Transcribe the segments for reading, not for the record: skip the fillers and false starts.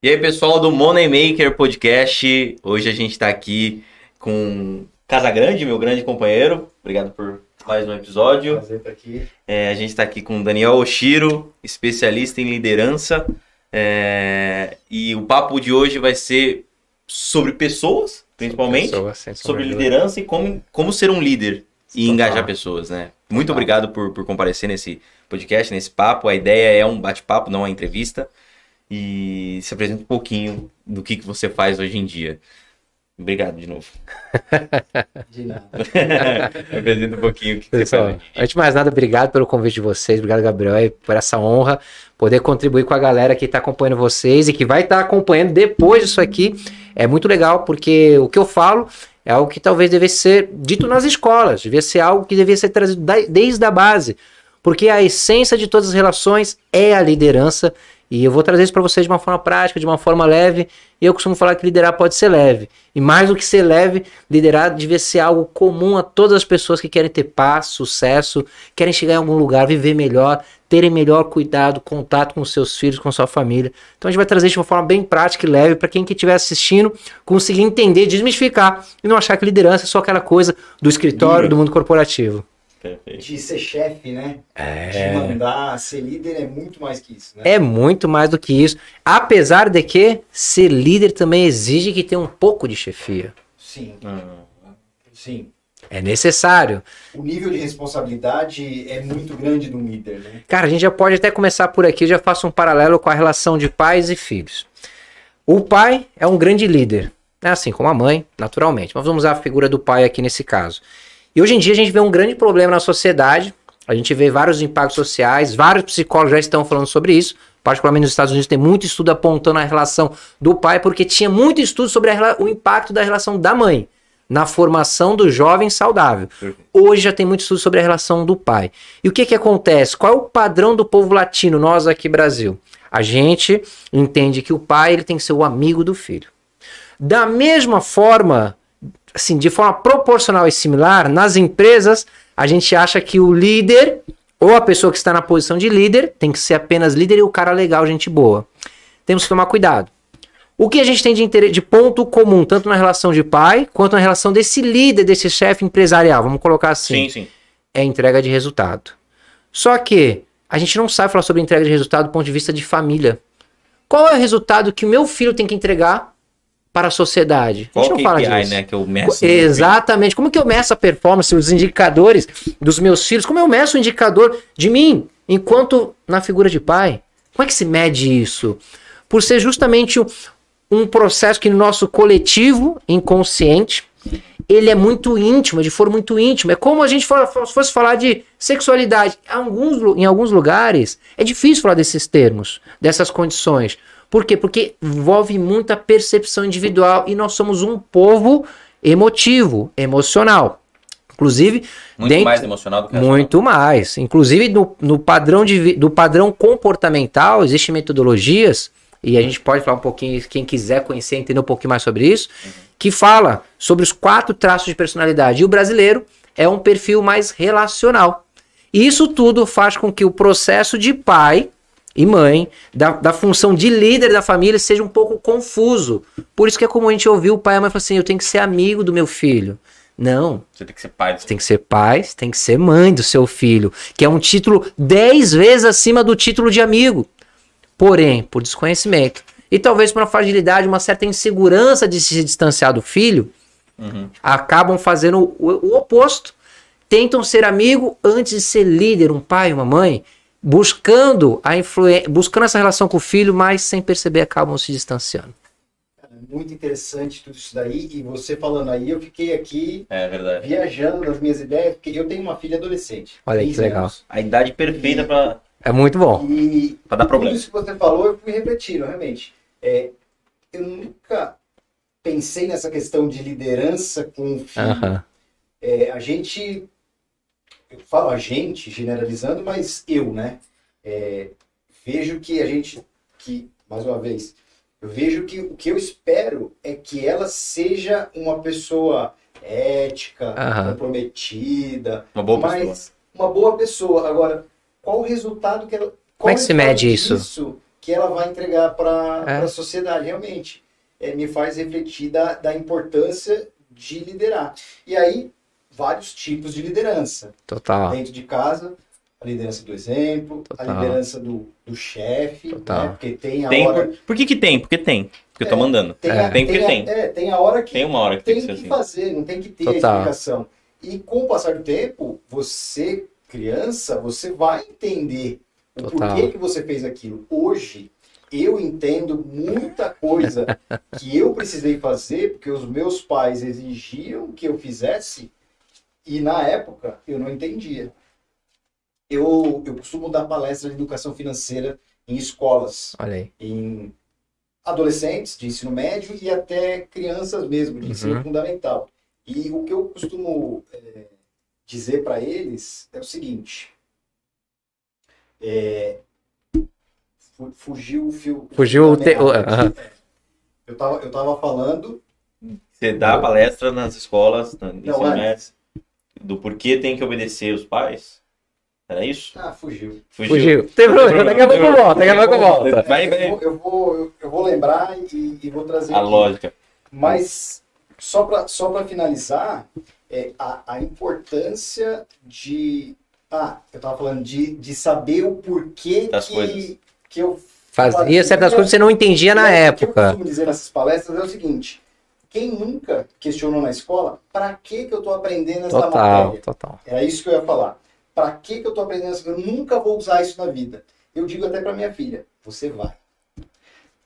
E aí, pessoal do Moneymaker Podcast, hoje a gente está aqui com Casagrande, meu grande companheiro. Obrigado por mais um episódio. Prazer estar aqui. A gente está aqui com Daniel Oshiro, especialista em liderança. E o papo de hoje vai ser sobre pessoas, principalmente, sobre liderança e como ser um líder e engajar pessoas, né? Muito obrigado por comparecer nesse podcast, nesse papo. A ideia é um bate-papo, não uma entrevista. E se apresenta um pouquinho do que você faz hoje em dia. Obrigado de novo. De nada. Apresenta um pouquinho o que você faz. Antes de mais nada, obrigado pelo convite de vocês. Obrigado, Gabriel, por essa honra. Poder contribuir com a galera que está acompanhando vocês e que vai estar acompanhando depois disso aqui. É muito legal, porque o que eu falo é algo que talvez devesse ser dito nas escolas. Devia ser algo que devia ser trazido desde a base. Porque a essência de todas as relações é a liderança. E eu vou trazer isso para vocês de uma forma prática, de uma forma leve. E eu costumo falar que liderar pode ser leve. E mais do que ser leve, liderar devia ser algo comum a todas as pessoas que querem ter paz, sucesso, querem chegar em algum lugar, viver melhor, terem melhor cuidado, contato com seus filhos, com sua família. Então a gente vai trazer isso de uma forma bem prática e leve para quem estiver assistindo conseguir entender, desmistificar e não achar que liderança é só aquela coisa do escritório, do mundo corporativo. De ser chefe, né? De mandar, ser líder é muito mais que isso, né? É muito mais do que isso. Apesar de que ser líder também exige que tenha um pouco de chefia. Sim. Sim. É necessário. O nível de responsabilidade é muito grande do líder, né? Cara, a gente já pode até começar por aqui. Eu já faço um paralelo com a relação de pais e filhos. O pai é um grande líder, né? Assim como a mãe, naturalmente. Mas vamos usar a figura do pai aqui nesse caso. E hoje em dia a gente vê um grande problema na sociedade, a gente vê vários impactos sociais, vários psicólogos já estão falando sobre isso, particularmente nos Estados Unidos tem muito estudo apontando a relação do pai, porque tinha muito estudo sobre o impacto da relação da mãe na formação do jovem saudável. Hoje já tem muito estudo sobre a relação do pai. E o que acontece? Qual é o padrão do povo latino, nós aqui no Brasil? A gente entende que o pai ele tem que ser o amigo do filho. Da mesma forma, assim, de forma proporcional e similar, nas empresas, a gente acha que o líder, ou a pessoa que está na posição de líder, tem que ser apenas líder e o cara legal, gente boa. Temos que tomar cuidado. O que a gente tem de ponto comum, tanto na relação de pai, quanto na relação desse líder, desse chefe empresarial, vamos colocar assim, sim. É entrega de resultado. Só que a gente não sabe falar sobre entrega de resultado do ponto de vista de família. Qual é o resultado que o meu filho tem que entregar para a sociedade? Qual a gente não fala KPI, disso. né, que eu meço? Exatamente. Como que eu meço a performance, os indicadores dos meus filhos? Como eu meço o indicador de mim, enquanto na figura de pai? Como é que se mede isso? Por ser justamente um processo que no nosso coletivo inconsciente, ele é muito íntimo, de forma muito íntima. É como a gente fosse falar de sexualidade. Em alguns lugares, é difícil falar desses termos, dessas condições. Por quê? Porque envolve muita percepção individual e nós somos um povo emotivo, emocional. Inclusive... mais emocional do que muito mais. Inclusive, no padrão do padrão comportamental, existem metodologias, e a gente pode falar um pouquinho, quem quiser conhecer, entender um pouquinho mais sobre isso, que fala sobre os 4 traços de personalidade. E o brasileiro é um perfil mais relacional. E isso tudo faz com que o processo de pai e mãe, da função de líder da família, seja um pouco confuso. Por isso que é como a gente ouviu o pai e a mãe falar assim, eu tenho que ser amigo do meu filho. Não. Você tem que ser pai. Você tem que ser pai, você tem que ser mãe do seu filho, que é um título 10 vezes acima do título de amigo. Porém, por desconhecimento, e talvez por uma fragilidade, uma certa insegurança de se distanciar do filho, acabam fazendo o oposto. Tentam ser amigo antes de ser líder, um pai, uma mãe, buscando essa relação com o filho, mas sem perceber acabam se distanciando. Muito interessante tudo isso daí, e você falando aí, eu fiquei aqui viajando nas minhas ideias, porque eu tenho uma filha adolescente. Olha que legal. A idade perfeita para... É muito bom. E para dar problema. Tudo isso que você falou, eu fui repetindo, realmente. Eu nunca pensei nessa questão de liderança com o filho. A gente... Eu falo a gente, generalizando, mas eu, né? Vejo que mais uma vez, eu vejo que o que eu espero é que ela seja uma pessoa ética, comprometida, uma boa pessoa. Uma boa pessoa. Agora, qual o resultado que ela... Como é que se mede isso? que ela vai entregar para a sociedade, realmente. Me faz refletir da importância de liderar. E aí, vários tipos de liderança. Total. Dentro de casa, a liderança do exemplo, a liderança do chefe, né? Porque tem a hora... Por que tem? Porque tem. Porque eu tô mandando. Tem a hora que tem uma hora que tem que fazer, não tem que ter a explicação. E com o passar do tempo, você, criança, você vai entender o porquê que você fez aquilo. Hoje, eu entendo muita coisa que eu precisei fazer porque os meus pais exigiam que eu fizesse e na época eu não entendia. Eu costumo dar palestra de educação financeira em escolas, em adolescentes de ensino médio e até crianças mesmo, de ensino fundamental. E o que eu costumo dizer para eles é o seguinte... Fugiu o fio. Fugiu o Eu tava falando... Você dá palestra nas escolas, no ensino médio, do porquê tem que obedecer os pais? Era isso? Fugiu. Tem problema, daqui a pouco volta. Vai. Eu vou lembrar e vou trazer a lógica. Mas, só para finalizar, a importância de... eu tava falando de saber o porquê que eu fazia certas coisas que você não entendia na época. O que eu costumo dizer nessas palestras é o seguinte... Quem nunca questionou na escola, para que eu estou aprendendo essa matéria? Total. Era isso que eu ia falar. Para que eu estou aprendendo essa coisa? Eu nunca vou usar isso na vida. Eu digo até para minha filha, você vai.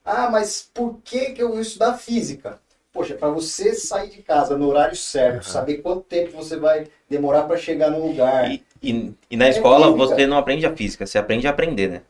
Mas por que eu vou estudar física? Poxa, para você sair de casa no horário certo, saber quanto tempo você vai demorar para chegar no lugar. E na escola você não aprende a física, você aprende a aprender, né?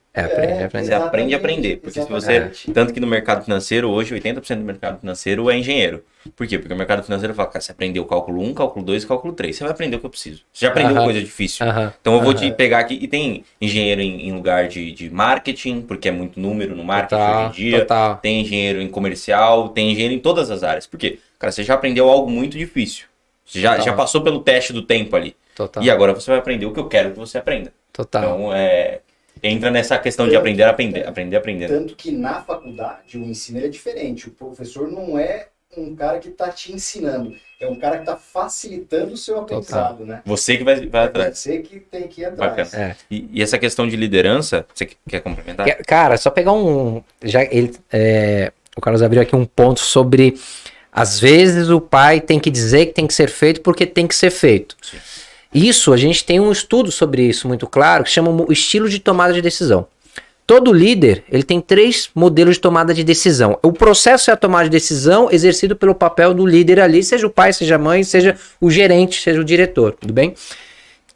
Você aprende a aprender. Porque se você. Tanto que no mercado financeiro, hoje, 80% do mercado financeiro é engenheiro. Por quê? Porque o mercado financeiro fala, cara, você aprendeu cálculo 1, cálculo 2 e cálculo 3. Você vai aprender o que eu preciso. Você já aprendeu coisa difícil. Então eu vou te pegar aqui. E tem engenheiro em lugar de marketing, porque é muito número no marketing hoje em dia. Tem engenheiro em comercial, tem engenheiro em todas as áreas. Por quê? Cara, você já aprendeu algo muito difícil. Você já passou pelo teste do tempo ali. E agora você vai aprender o que eu quero que você aprenda. Então, entra nessa questão de aprender. Tanto que na faculdade o ensino é diferente. O professor não é um cara que está te ensinando. É um cara que está facilitando o seu aprendizado, né? Você que vai atrás. Você que tem que ir atrás. E essa questão de liderança, você quer complementar? Cara, só pegar o Carlos abriu aqui um ponto sobre... Às vezes o pai tem que dizer que tem que ser feito porque tem que ser feito. Sim. Isso, a gente tem um estudo sobre isso muito claro, que chama o estilo de tomada de decisão. Todo líder, ele tem 3 modelos de tomada de decisão. O processo é a tomada de decisão exercido pelo papel do líder ali, seja o pai, seja a mãe, seja o gerente, seja o diretor, tudo bem?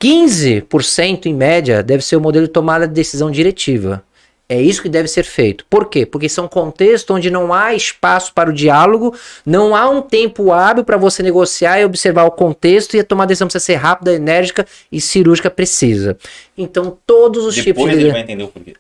15% em média deve ser o modelo de tomada de decisão diretiva. É isso que deve ser feito. Por quê? Porque são contextos onde não há espaço para o diálogo, não há um tempo hábil para você negociar e observar o contexto, e a tomada de decisão precisa ser rápida, enérgica e cirúrgica precisa. Então, todos os tipos de... Depois ele vai entender o porquê.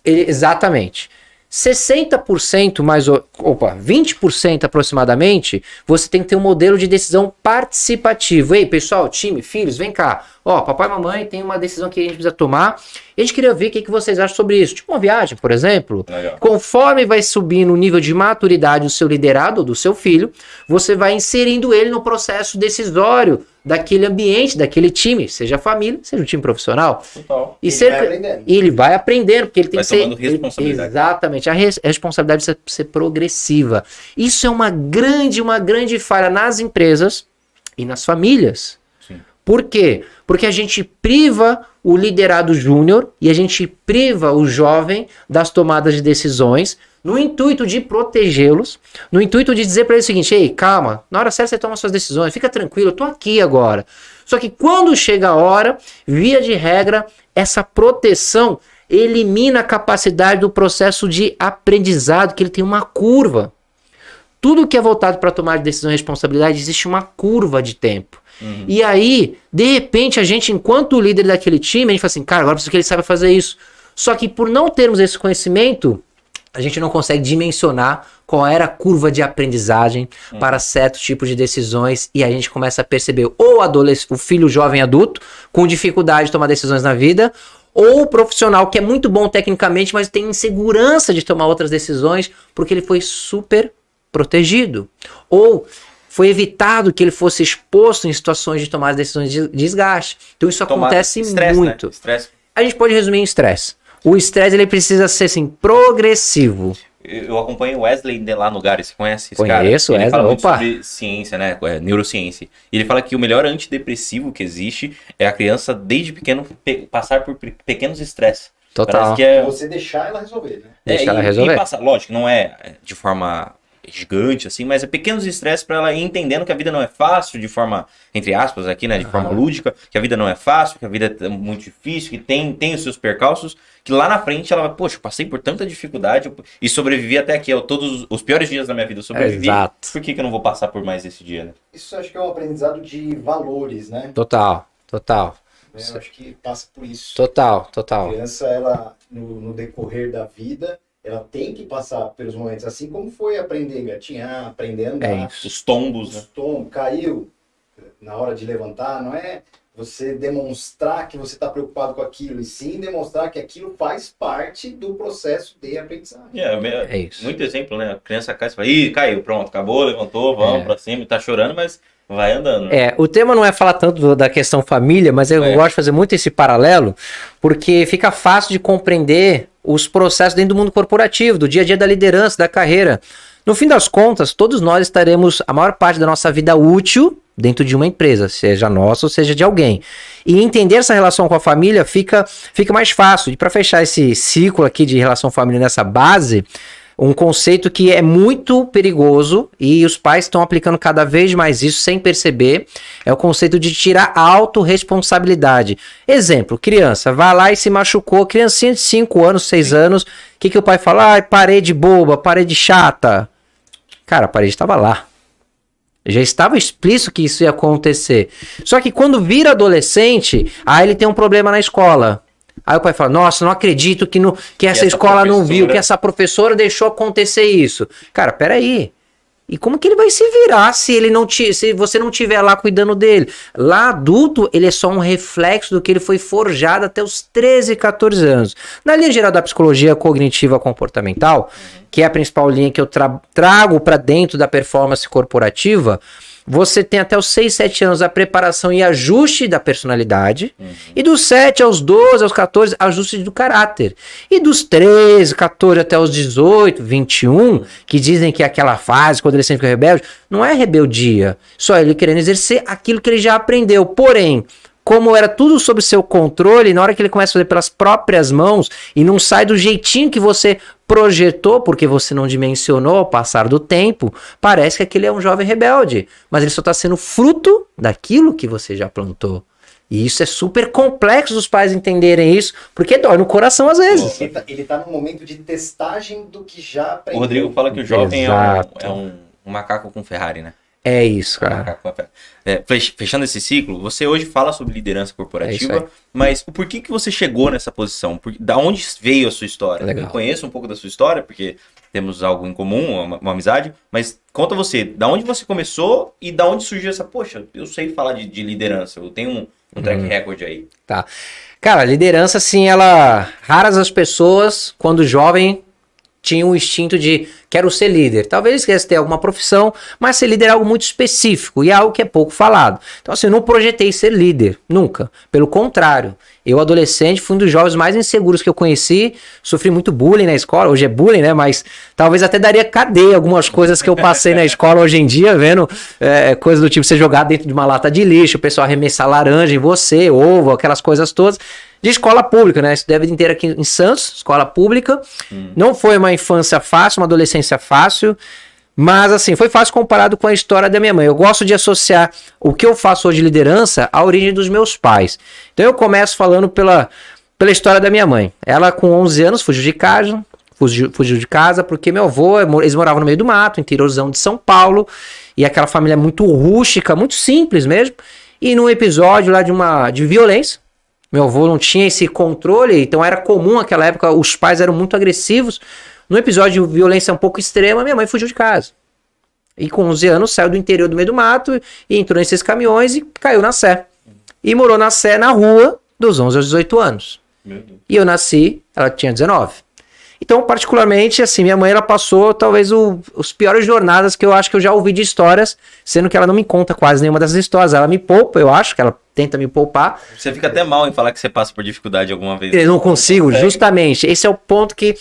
Exatamente. 60% mais... 20% aproximadamente, você tem que ter um modelo de decisão participativo. Ei, pessoal, time, filhos, vem cá. Papai e mamãe tem uma decisão que a gente precisa tomar. E a gente queria ver o que vocês acham sobre isso. Tipo uma viagem, por exemplo. Legal. Conforme vai subindo o nível de maturidade do seu liderado ou do seu filho, você vai inserindo ele no processo decisório daquele ambiente, daquele time, seja a família, seja o time profissional. Total. E ele vai aprendendo, porque ele tem que ser... responsabilidade. Exatamente. A responsabilidade precisa ser progressiva. Isso é uma grande falha nas empresas e nas famílias. Sim. Por quê? Porque a gente priva o liderado júnior e a gente priva o jovem das tomadas de decisões no intuito de protegê-los, no intuito de dizer para eles o seguinte: ei, calma, na hora certa você toma suas decisões, fica tranquilo, eu tô aqui agora. Só que quando chega a hora, via de regra, essa proteção elimina a capacidade do processo de aprendizado, que ele tem uma curva. Tudo que é voltado para tomar decisão e responsabilidade, existe uma curva de tempo. Uhum. E aí, de repente, a gente, enquanto líder daquele time, a gente fala assim, cara, agora preciso que ele saiba fazer isso. Só que por não termos esse conhecimento, a gente não consegue dimensionar qual era a curva de aprendizagem para certos tipos de decisões e a gente começa a perceber ou o filho jovem adulto com dificuldade de tomar decisões na vida, ou o profissional que é muito bom tecnicamente, mas tem insegurança de tomar outras decisões porque ele foi super protegido. Ou foi evitado que ele fosse exposto em situações de tomar decisões de desgaste. Então isso acontece muito. Né? A gente pode resumir em estresse. O estresse ele precisa ser assim, progressivo. Eu acompanho o Wesley lá no Gary, você conhece esse cara? Conheço, Ele Wesley, fala muito sobre ciência, né? Neurociência. E ele fala que o melhor antidepressivo que existe é a criança, desde pequeno, passar por pequenos estresses. Total. Que é você deixar ela resolver, né? Deixar ela resolver. E passar, lógico, não é de forma gigante, assim, mas é pequenos estresses para ela ir entendendo que a vida não é fácil, de forma, entre aspas, aqui, né, de forma lúdica, que a vida não é fácil, que a vida é muito difícil, que tem os seus percalços, que lá na frente ela vai, poxa, eu passei por tanta dificuldade e sobrevivi até aqui, todos os piores dias da minha vida eu sobrevivi, por que eu não vou passar por mais esse dia, né? Isso acho que é um aprendizado de valores, né? Total. Eu acho que passa por isso. Total. A criança, ela, no decorrer da vida, ela tem que passar pelos momentos, assim como foi aprender a engatinhar, aprender a andar. Os tombos, né? Caiu na hora de levantar, não é você demonstrar que você está preocupado com aquilo, e sim demonstrar que aquilo faz parte do processo de aprendizagem. É isso. Muito exemplo, né? A criança cai e fala, caiu, pronto, acabou, levantou, vamos pra cima, tá chorando, mas vai andando. Né? O tema não é falar tanto da questão família, mas eu gosto de fazer muito esse paralelo, porque fica fácil de compreender os processos dentro do mundo corporativo, do dia a dia da liderança, da carreira. No fim das contas, todos nós estaremos a maior parte da nossa vida útil dentro de uma empresa, seja nossa ou seja de alguém. E entender essa relação com a família fica mais fácil. E para fechar esse ciclo aqui de relação família nessa base, um conceito que é muito perigoso e os pais estão aplicando cada vez mais isso sem perceber, é o conceito de tirar a autorresponsabilidade. Exemplo, criança, vai lá e se machucou, criancinha de 5 anos, 6 anos, o que o pai fala? Parede boba, parede chata. Cara, a parede estava lá. Já estava explícito que isso ia acontecer. Só que quando vira adolescente, aí ele tem um problema na escola. Aí o pai fala, nossa, não acredito que essa escola não viu, que essa professora deixou acontecer isso. Cara, peraí. E como que ele vai se virar se você não estiver lá cuidando dele? Lá adulto, ele é só um reflexo do que ele foi forjado até os 13, 14 anos. Na linha geral da psicologia cognitiva comportamental, que é a principal linha que eu trago para dentro da performance corporativa, você tem até os 6, 7 anos a preparação e ajuste da personalidade. E dos 7 aos 12, aos 14, ajuste do caráter. E dos 13, 14 até os 18, 21, que dizem que é aquela fase, quando ele sempre fica rebelde, não é rebeldia. Só ele querendo exercer aquilo que ele já aprendeu. Porém, como era tudo sob seu controle, na hora que ele começa a fazer pelas próprias mãos e não sai do jeitinho que você projetou, porque você não dimensionou ao passar do tempo, parece que aquele é um jovem rebelde. Mas ele só está sendo fruto daquilo que você já plantou. E isso é super complexo os pais entenderem isso, porque dói no coração às vezes. Ele tá num momento de testagem do que já aprendeu. O Rodrigo fala que o jovem é um macaco com Ferrari, né? É isso, cara. Fechando esse ciclo, você hoje fala sobre liderança corporativa, mas o porquê que você chegou nessa posição? Da onde veio a sua história? Legal. Eu conheço um pouco da sua história, porque temos algo em comum, uma amizade, mas conta você, da onde você começou e da onde surgiu essa, poxa, eu sei falar de liderança, eu tenho um track record aí. Tá. Cara, liderança, assim, raras as pessoas, quando jovem, tinham o instinto de quero ser líder. Talvez eles quisessem ter alguma profissão, mas ser líder é algo muito específico e é algo que é pouco falado. Então assim, eu não projetei ser líder, nunca. Pelo contrário, eu adolescente fui um dos jovens mais inseguros que eu conheci, sofri muito bullying na escola, hoje é bullying, né, mas talvez até daria cadeia algumas coisas que eu passei na escola hoje em dia, vendo coisas do tipo você jogar dentro de uma lata de lixo, o pessoal arremessar laranja em você, ovo, aquelas coisas todas. De escola pública, né? Isso deve ter aqui em Santos, escola pública. Não foi uma infância fácil, uma adolescência fácil, mas assim, foi fácil comparado com a história da minha mãe. Eu gosto de associar o que eu faço hoje de liderança à origem dos meus pais. Então eu começo falando pela história da minha mãe. Ela com 11 anos fugiu de casa porque meu avô, eles moravam no meio do mato, interiorzão de São Paulo, e aquela família muito rústica, muito simples mesmo, e num episódio lá de violência, meu avô não tinha esse controle, então era comum naquela época, os pais eram muito agressivos. Num episódio de violência um pouco extrema, minha mãe fugiu de casa. E com 11 anos saiu do interior do meio do mato e entrou nesses caminhões e caiu na Sé. E morou na Sé, na rua, dos 11 aos 18 anos. E eu nasci, ela tinha 19. Então, particularmente, assim, minha mãe, ela passou talvez os piores jornadas que eu acho que eu já ouvi de histórias, sendo que ela não me conta quase nenhuma dessas histórias. Ela me poupa, eu acho que ela tenta me poupar. Você fica até mal em falar que você passa por dificuldade alguma vez. Eu não consigo, justamente. Esse é o ponto que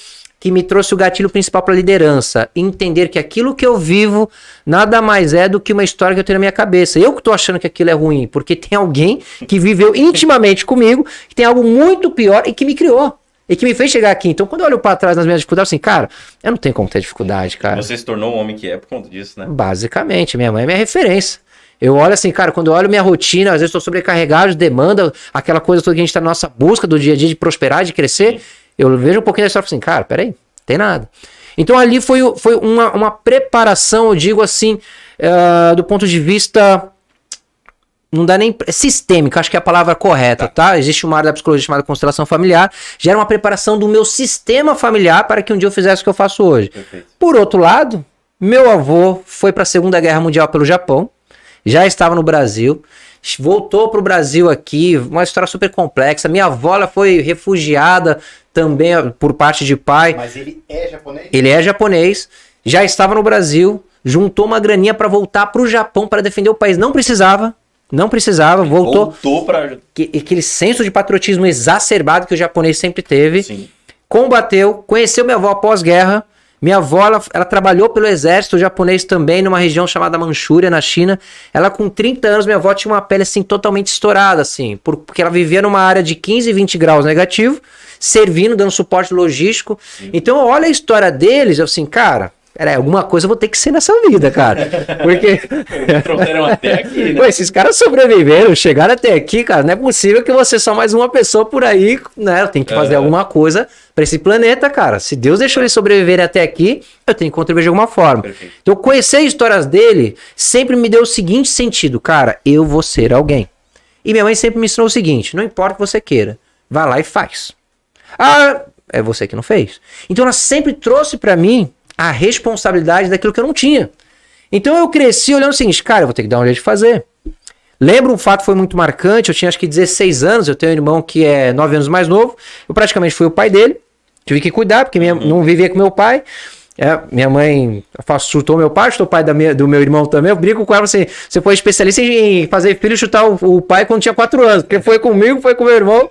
me trouxe o gatilho principal para a liderança. Entender que aquilo que eu vivo nada mais é do que uma história que eu tenho na minha cabeça. Eu que tô achando que aquilo é ruim, porque tem alguém que viveu intimamente comigo, que tem algo muito pior e que me criou. E que me fez chegar aqui. Então, quando eu olho para trás nas minhas dificuldades, assim, cara, eu não tenho como ter dificuldade, cara. Você se tornou o homem que é por conta disso, né? Basicamente, minha mãe é minha referência. Eu olho assim, cara, quando eu olho minha rotina, às vezes estou sobrecarregado de demanda, aquela coisa toda que a gente tá na nossa busca do dia a dia de prosperar, de crescer. Eu vejo um pouquinho da história e falo assim, cara, peraí, não tem nada. Então ali foi uma preparação, eu digo assim, do ponto de vista, não dá nem, sistêmica, acho que é a palavra correta, tá? Existe uma área da psicologia chamada constelação familiar, gera uma preparação do meu sistema familiar para que um dia eu fizesse o que eu faço hoje. Perfeito. Por outro lado, meu avô foi para a Segunda Guerra Mundial pelo Japão, já estava no Brasil, voltou para o Brasil aqui, uma história super complexa. Minha avó, ela foi refugiada também por parte de pai. Mas ele é japonês? Ele é japonês, já estava no Brasil, juntou uma graninha para voltar para o Japão para defender o país. Não precisava, voltou para aquele senso de patriotismo exacerbado que o japonês sempre teve. Sim. Combateu, conheceu minha avó após guerra. Minha avó, ela trabalhou pelo exército japonês também, numa região chamada Manchúria, na China. Ela, com 30 anos, minha avó tinha uma pele, assim, totalmente estourada, assim, porque ela vivia numa área de 15, 20 graus negativo, servindo, dando suporte logístico. Sim. Então, olha a história deles, eu assim, cara, alguma coisa eu vou ter que ser nessa vida, cara. Porque... trouxeram até aqui, né? Pô, esses caras sobreviveram, chegaram até aqui, cara. Não é possível que você só mais uma pessoa por aí, né? Tem que fazer alguma coisa pra esse planeta, cara. Se Deus deixou eles sobreviverem até aqui, eu tenho que contribuir de alguma forma. Perfeito. Então, conhecer as histórias dele sempre me deu o seguinte sentido, cara, eu vou ser alguém. E minha mãe sempre me ensinou o seguinte, não importa o que você queira, vai lá e faz. Ah, é você que não fez. Então, ela sempre trouxe pra mim a responsabilidade daquilo que eu não tinha. Então eu cresci olhando o seguinte, cara, eu vou ter que dar um jeito de fazer. Lembro um fato que foi muito marcante, eu tinha acho que 16 anos, eu tenho um irmão que é 9 anos mais novo, eu praticamente fui o pai dele, tive que cuidar, porque não vivia com meu pai, minha mãe chutou meu pai, chutou o pai do meu irmão também, eu brinco com ela assim, você foi especialista em fazer filho chutar o pai quando tinha 4 anos, porque foi comigo, foi com meu irmão,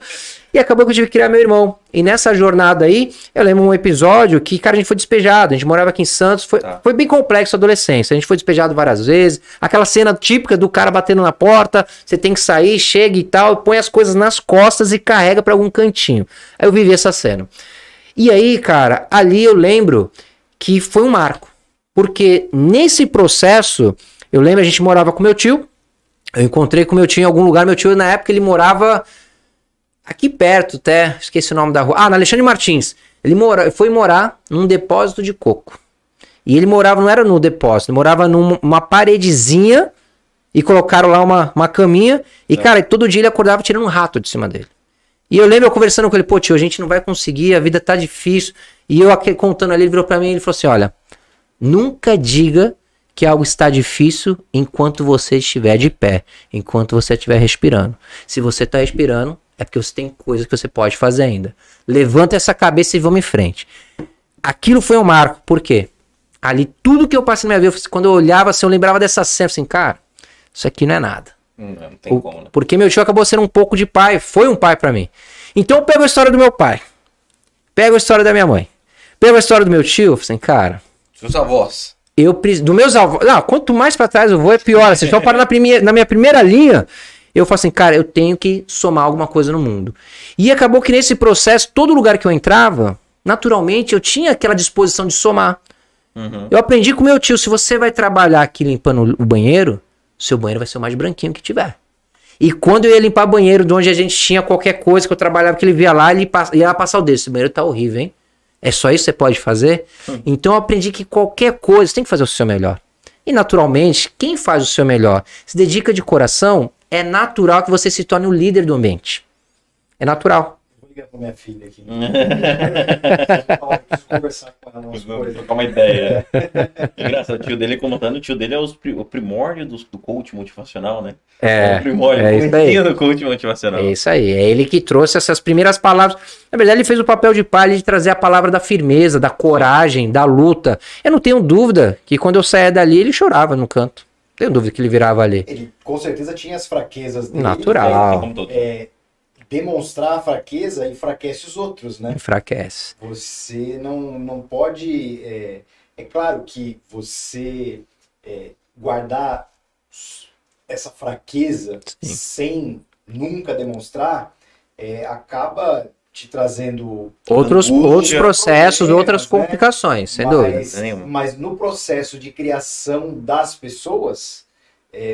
e acabou que eu tive que criar meu irmão. E nessa jornada aí, eu lembro um episódio que, cara, a gente foi despejado. A gente morava aqui em Santos. Foi bem complexo a adolescência. A gente foi despejado várias vezes. Aquela cena típica do cara batendo na porta. Você tem que sair, chega e tal. Põe as coisas nas costas e carrega pra algum cantinho. Aí eu vivi essa cena. E aí, cara, ali eu lembro que foi um marco. Porque nesse processo, eu lembro, a gente morava com meu tio. Eu encontrei com meu tio em algum lugar. Meu tio, na época, ele morava... aqui perto, até, esqueci o nome da rua. Ah, na Alexandre Martins. Ele foi morar num depósito de coco. E ele morava, não era no depósito, ele morava numa paredezinha e colocaram lá uma caminha. E, cara, todo dia ele acordava tirando um rato de cima dele. E eu lembro eu conversando com ele, pô, tio, a gente não vai conseguir, a vida tá difícil. E eu contando ali, ele virou pra mim e ele falou assim, olha, nunca diga que algo está difícil enquanto você estiver de pé, enquanto você estiver respirando. Se você tá respirando, é porque você tem coisas que você pode fazer ainda. Levanta essa cabeça e vamos em frente. Aquilo foi um marco. Por quê? Ali, tudo que eu passei na minha vida, quando eu olhava assim, eu lembrava dessa cena, assim, cara, isso aqui não é nada. Não tem como, né? Porque meu tio acabou sendo um pouco de pai, foi um pai pra mim. Então eu pego a história do meu pai, pego a história da minha mãe, pego a história do meu tio, assim, cara... Seus avós. Dos meus avós... Não, quanto mais pra trás eu vou, é pior. Vocês estão parando na minha primeira linha... Eu falo assim, cara, eu tenho que somar alguma coisa no mundo. E acabou que nesse processo, todo lugar que eu entrava, naturalmente, eu tinha aquela disposição de somar. Uhum. Eu aprendi com o meu tio, se você vai trabalhar aqui limpando o banheiro, seu banheiro vai ser o mais branquinho que tiver. E quando eu ia limpar banheiro, de onde a gente tinha qualquer coisa que eu trabalhava, que ele via lá, ele ia passar o dedo. Esse banheiro tá horrível, hein? É só isso que você pode fazer? Então eu aprendi que qualquer coisa, você tem que fazer o seu melhor. E naturalmente, quem faz o seu melhor, se dedica de coração... É natural que você se torne o líder do ambiente. É natural. ligar pra minha filha aqui. Eu preciso conversar com ela. Vamos trocar uma ideia. Engraçado, o tio dele comentando, o tio dele é o primórdio do coach motivacional, né? É o primórdio, isso aí. Do coach motivacional. É isso aí, é ele que trouxe essas primeiras palavras. Na verdade, ele fez o papel de pai de trazer a palavra da firmeza, da coragem, da luta. Eu não tenho dúvida que quando eu saía dali, ele chorava no canto. Não tenho dúvida que ele virava ali. Ele com certeza tinha as fraquezas dele. Natural. Demonstrar a fraqueza enfraquece os outros, né? Enfraquece. Você não pode... É claro que você guardar essa fraqueza sem nunca demonstrar acaba te trazendo outros processos, outras complicações, sem dúvida. Mas no processo de criação das pessoas,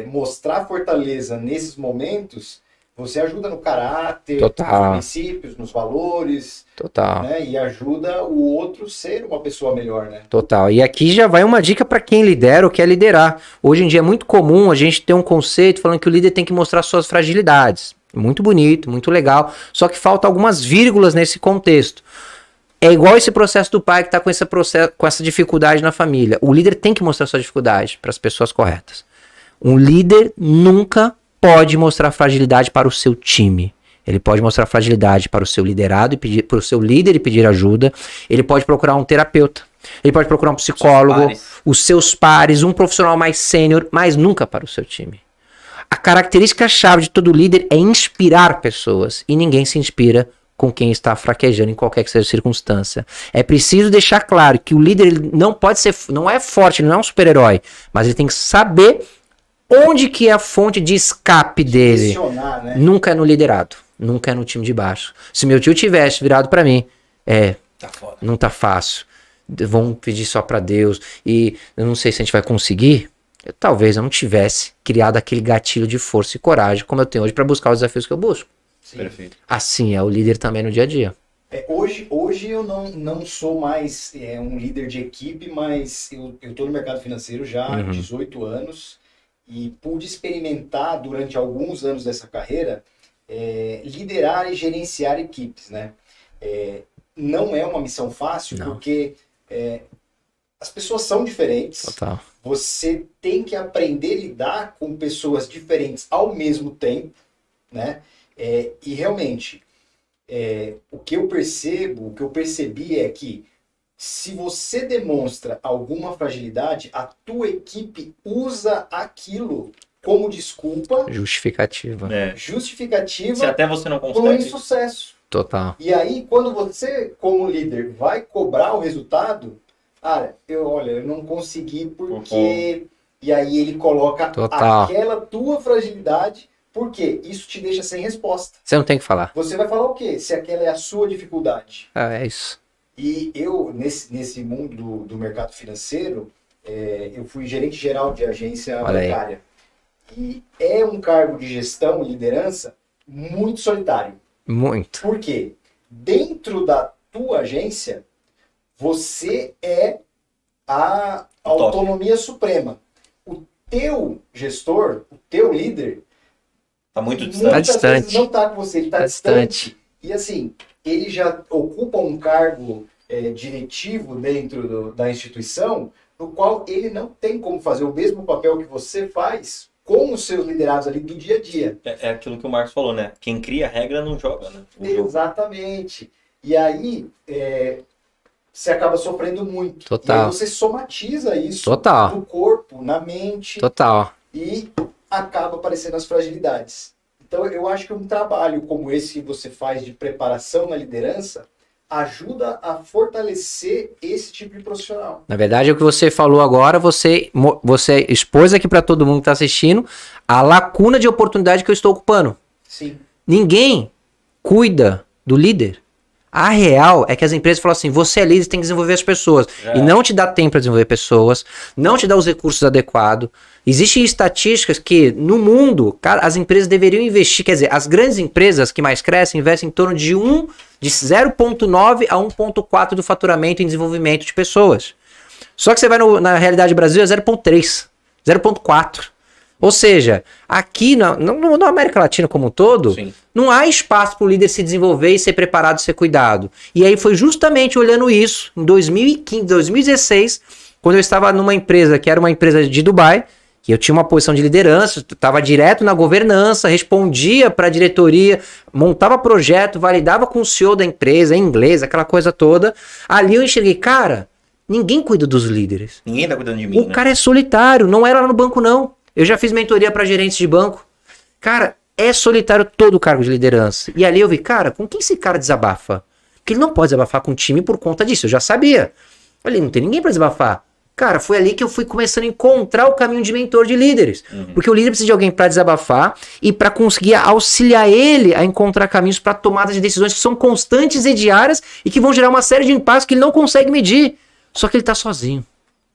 mostrar fortaleza nesses momentos, você ajuda no caráter, nos princípios, nos valores. Total. Né? E ajuda o outro ser uma pessoa melhor, né? Total. E aqui já vai uma dica para quem lidera ou quer liderar. Hoje em dia é muito comum a gente ter um conceito falando que o líder tem que mostrar suas fragilidades. Muito bonito, muito legal. Só que falta algumas vírgulas nesse contexto. É igual esse processo do pai que está com essa dificuldade na família. O líder tem que mostrar sua dificuldade para as pessoas corretas. Um líder nunca pode mostrar fragilidade para o seu time. Ele pode mostrar fragilidade para o seu liderado e pedir para o seu líder e pedir ajuda. Ele pode procurar um terapeuta. Ele pode procurar um psicólogo, os seus pares, um profissional mais sênior, mas nunca para o seu time. A característica-chave de todo líder é inspirar pessoas. E ninguém se inspira com quem está fraquejando em qualquer que seja a circunstância. É preciso deixar claro que o líder ele não pode ser, não é forte, ele não é um super-herói, mas ele tem que saber onde que é a fonte de escape dele. Né? Nunca é no liderado, nunca é no time de baixo. Se meu tio tivesse virado para mim, tá foda. Não tá fácil. Vamos pedir só para Deus e eu não sei se a gente vai conseguir. Talvez eu não tivesse criado aquele gatilho de força e coragem como eu tenho hoje para buscar os desafios que eu busco. Sim. Perfeito. Assim é o líder também no dia a dia. Hoje eu não sou mais um líder de equipe, mas eu estou no mercado financeiro já há 18 anos e pude experimentar durante alguns anos dessa carreira liderar e gerenciar equipes, né? Não é uma missão fácil, porque as pessoas são diferentes. Total. Você tem que aprender a lidar com pessoas diferentes ao mesmo tempo, né? E realmente, o que eu percebi é que se você demonstra alguma fragilidade, a tua equipe usa aquilo como desculpa. Justificativa. Justificativa. Se até você não consegue. Para o insucesso. Total. E aí, quando você, como líder, vai cobrar o resultado, eu não consegui porque... E aí ele coloca aquela tua fragilidade, porque isso te deixa sem resposta. Você não tem que falar. Você vai falar o quê? Se aquela é a sua dificuldade. É isso. E eu, nesse mundo do mercado financeiro, eu fui gerente geral de agência bancária. E é um cargo de gestão e liderança muito solitário. Muito. Por quê? Dentro da tua agência, você é a autonomia suprema. O teu gestor, o teu líder, está muito distante. Muitas vezes não está com você, ele está distante. E assim, ele já ocupa um cargo diretivo dentro da instituição, no qual ele não tem como fazer o mesmo papel que você faz com os seus liderados ali do dia a dia. É aquilo que o Marcos falou, né? Quem cria a regra não joga, né? Exatamente. E aí, você acaba sofrendo muito. Total. E aí você somatiza isso no corpo, na mente. Total. E acaba aparecendo as fragilidades. Então, eu acho que um trabalho como esse que você faz de preparação na liderança ajuda a fortalecer esse tipo de profissional. Na verdade, é o que você falou agora, você expôs aqui para todo mundo que está assistindo a lacuna de oportunidade que eu estou ocupando. Sim. Ninguém cuida do líder. A real é que as empresas falam assim, você é líder, você tem que desenvolver as pessoas. E não te dá tempo para desenvolver pessoas, não te dá os recursos adequados. Existem estatísticas que, no mundo, as empresas deveriam investir, quer dizer, as grandes empresas que mais crescem investem em torno de 0,9 a 1,4 do faturamento em desenvolvimento de pessoas. Só que você vai na realidade do Brasil, é 0,3, 0,4. Ou seja, aqui na América Latina como um todo, Sim. não há espaço para o líder se desenvolver e ser preparado e ser cuidado. E aí foi justamente olhando isso, em 2015, 2016, quando eu estava numa empresa que era uma empresa de Dubai, que eu tinha uma posição de liderança, estava direto na governança, respondia para a diretoria, montava projeto, validava com o CEO da empresa, em inglês, aquela coisa toda. Ali eu enxerguei, cara, ninguém cuida dos líderes. Ninguém tá cuidando de mim, O cara é solitário, não era lá no banco não. Eu já fiz mentoria para gerentes de banco. Cara, é solitário todo o cargo de liderança. E ali eu vi, cara, com quem esse cara desabafa? Porque ele não pode desabafar com o time por conta disso, eu já sabia. Falei, não tem ninguém para desabafar. Cara, foi ali que eu fui começando a encontrar o caminho de mentor de líderes. Porque o líder precisa de alguém para desabafar e para conseguir auxiliar ele a encontrar caminhos para tomadas de decisões que são constantes e diárias e que vão gerar uma série de impactos que ele não consegue medir. Só que ele tá sozinho.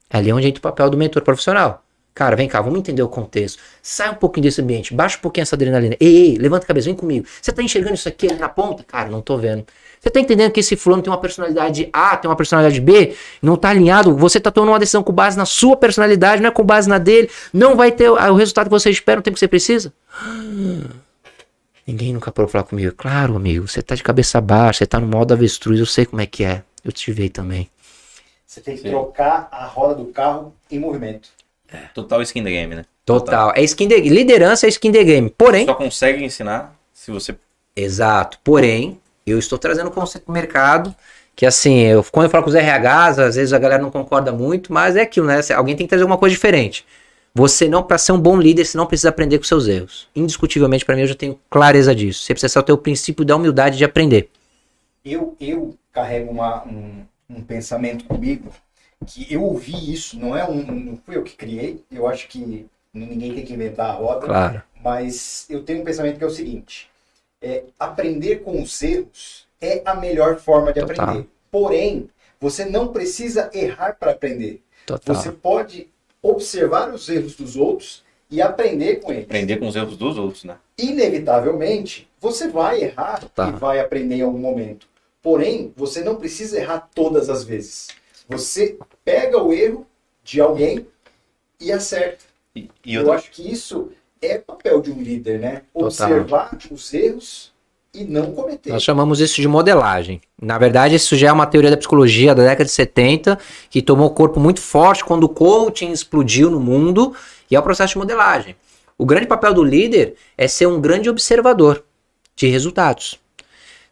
Ali é onde entra o papel do mentor profissional. Cara, vem cá, vamos entender o contexto. Sai um pouquinho desse ambiente, baixa um pouquinho essa adrenalina. Ei, levanta a cabeça, vem comigo. Você tá enxergando isso aqui ali na ponta? Cara, não tô vendo. Você tá entendendo que esse fulano tem uma personalidade A, tem uma personalidade B, não tá alinhado? Você tá tomando uma decisão com base na sua personalidade, não é com base na dele. Não vai ter o resultado que você espera no tempo que você precisa? Ninguém nunca parou pra falar comigo. Claro, amigo, você tá de cabeça baixa, você tá no modo avestruz, eu sei como é que é. Eu te vi também. Você tem que trocar a roda do carro em movimento. Total skin the game, né? Total. É skin the... Liderança é skin the game. Porém... Só consegue ensinar se você... Exato. Porém, eu estou trazendo um conceito do mercado que, assim, quando eu falo com os RHs, às vezes a galera não concorda muito, mas é aquilo, né? Alguém tem que trazer alguma coisa diferente. Você não, para ser um bom líder, você não precisa aprender com seus erros. Indiscutivelmente, para mim, eu já tenho clareza disso. Você precisa ter o princípio da humildade de aprender. Eu carrego um pensamento comigo que eu ouvi isso, não fui eu que criei, eu acho que ninguém tem que inventar a roda, Claro. Mas eu tenho um pensamento que é o seguinte, aprender com os erros é a melhor forma de Total. aprender. Porém, você não precisa errar para aprender. Total. Você pode observar os erros dos outros e aprender com eles. Aprender com os erros dos outros, né? Inevitavelmente, você vai errar Total. e vai aprender em algum momento. Porém, você não precisa errar todas as vezes. Você pega o erro de alguém e acerta. Eu acho que isso é papel de um líder, né? Total. Observar os erros e não cometer. Nós chamamos isso de modelagem. Na verdade, isso já é uma teoria da psicologia da década de 70, que tomou corpo muito forte quando o coaching explodiu no mundo, e é o processo de modelagem. O grande papel do líder é ser um grande observador de resultados.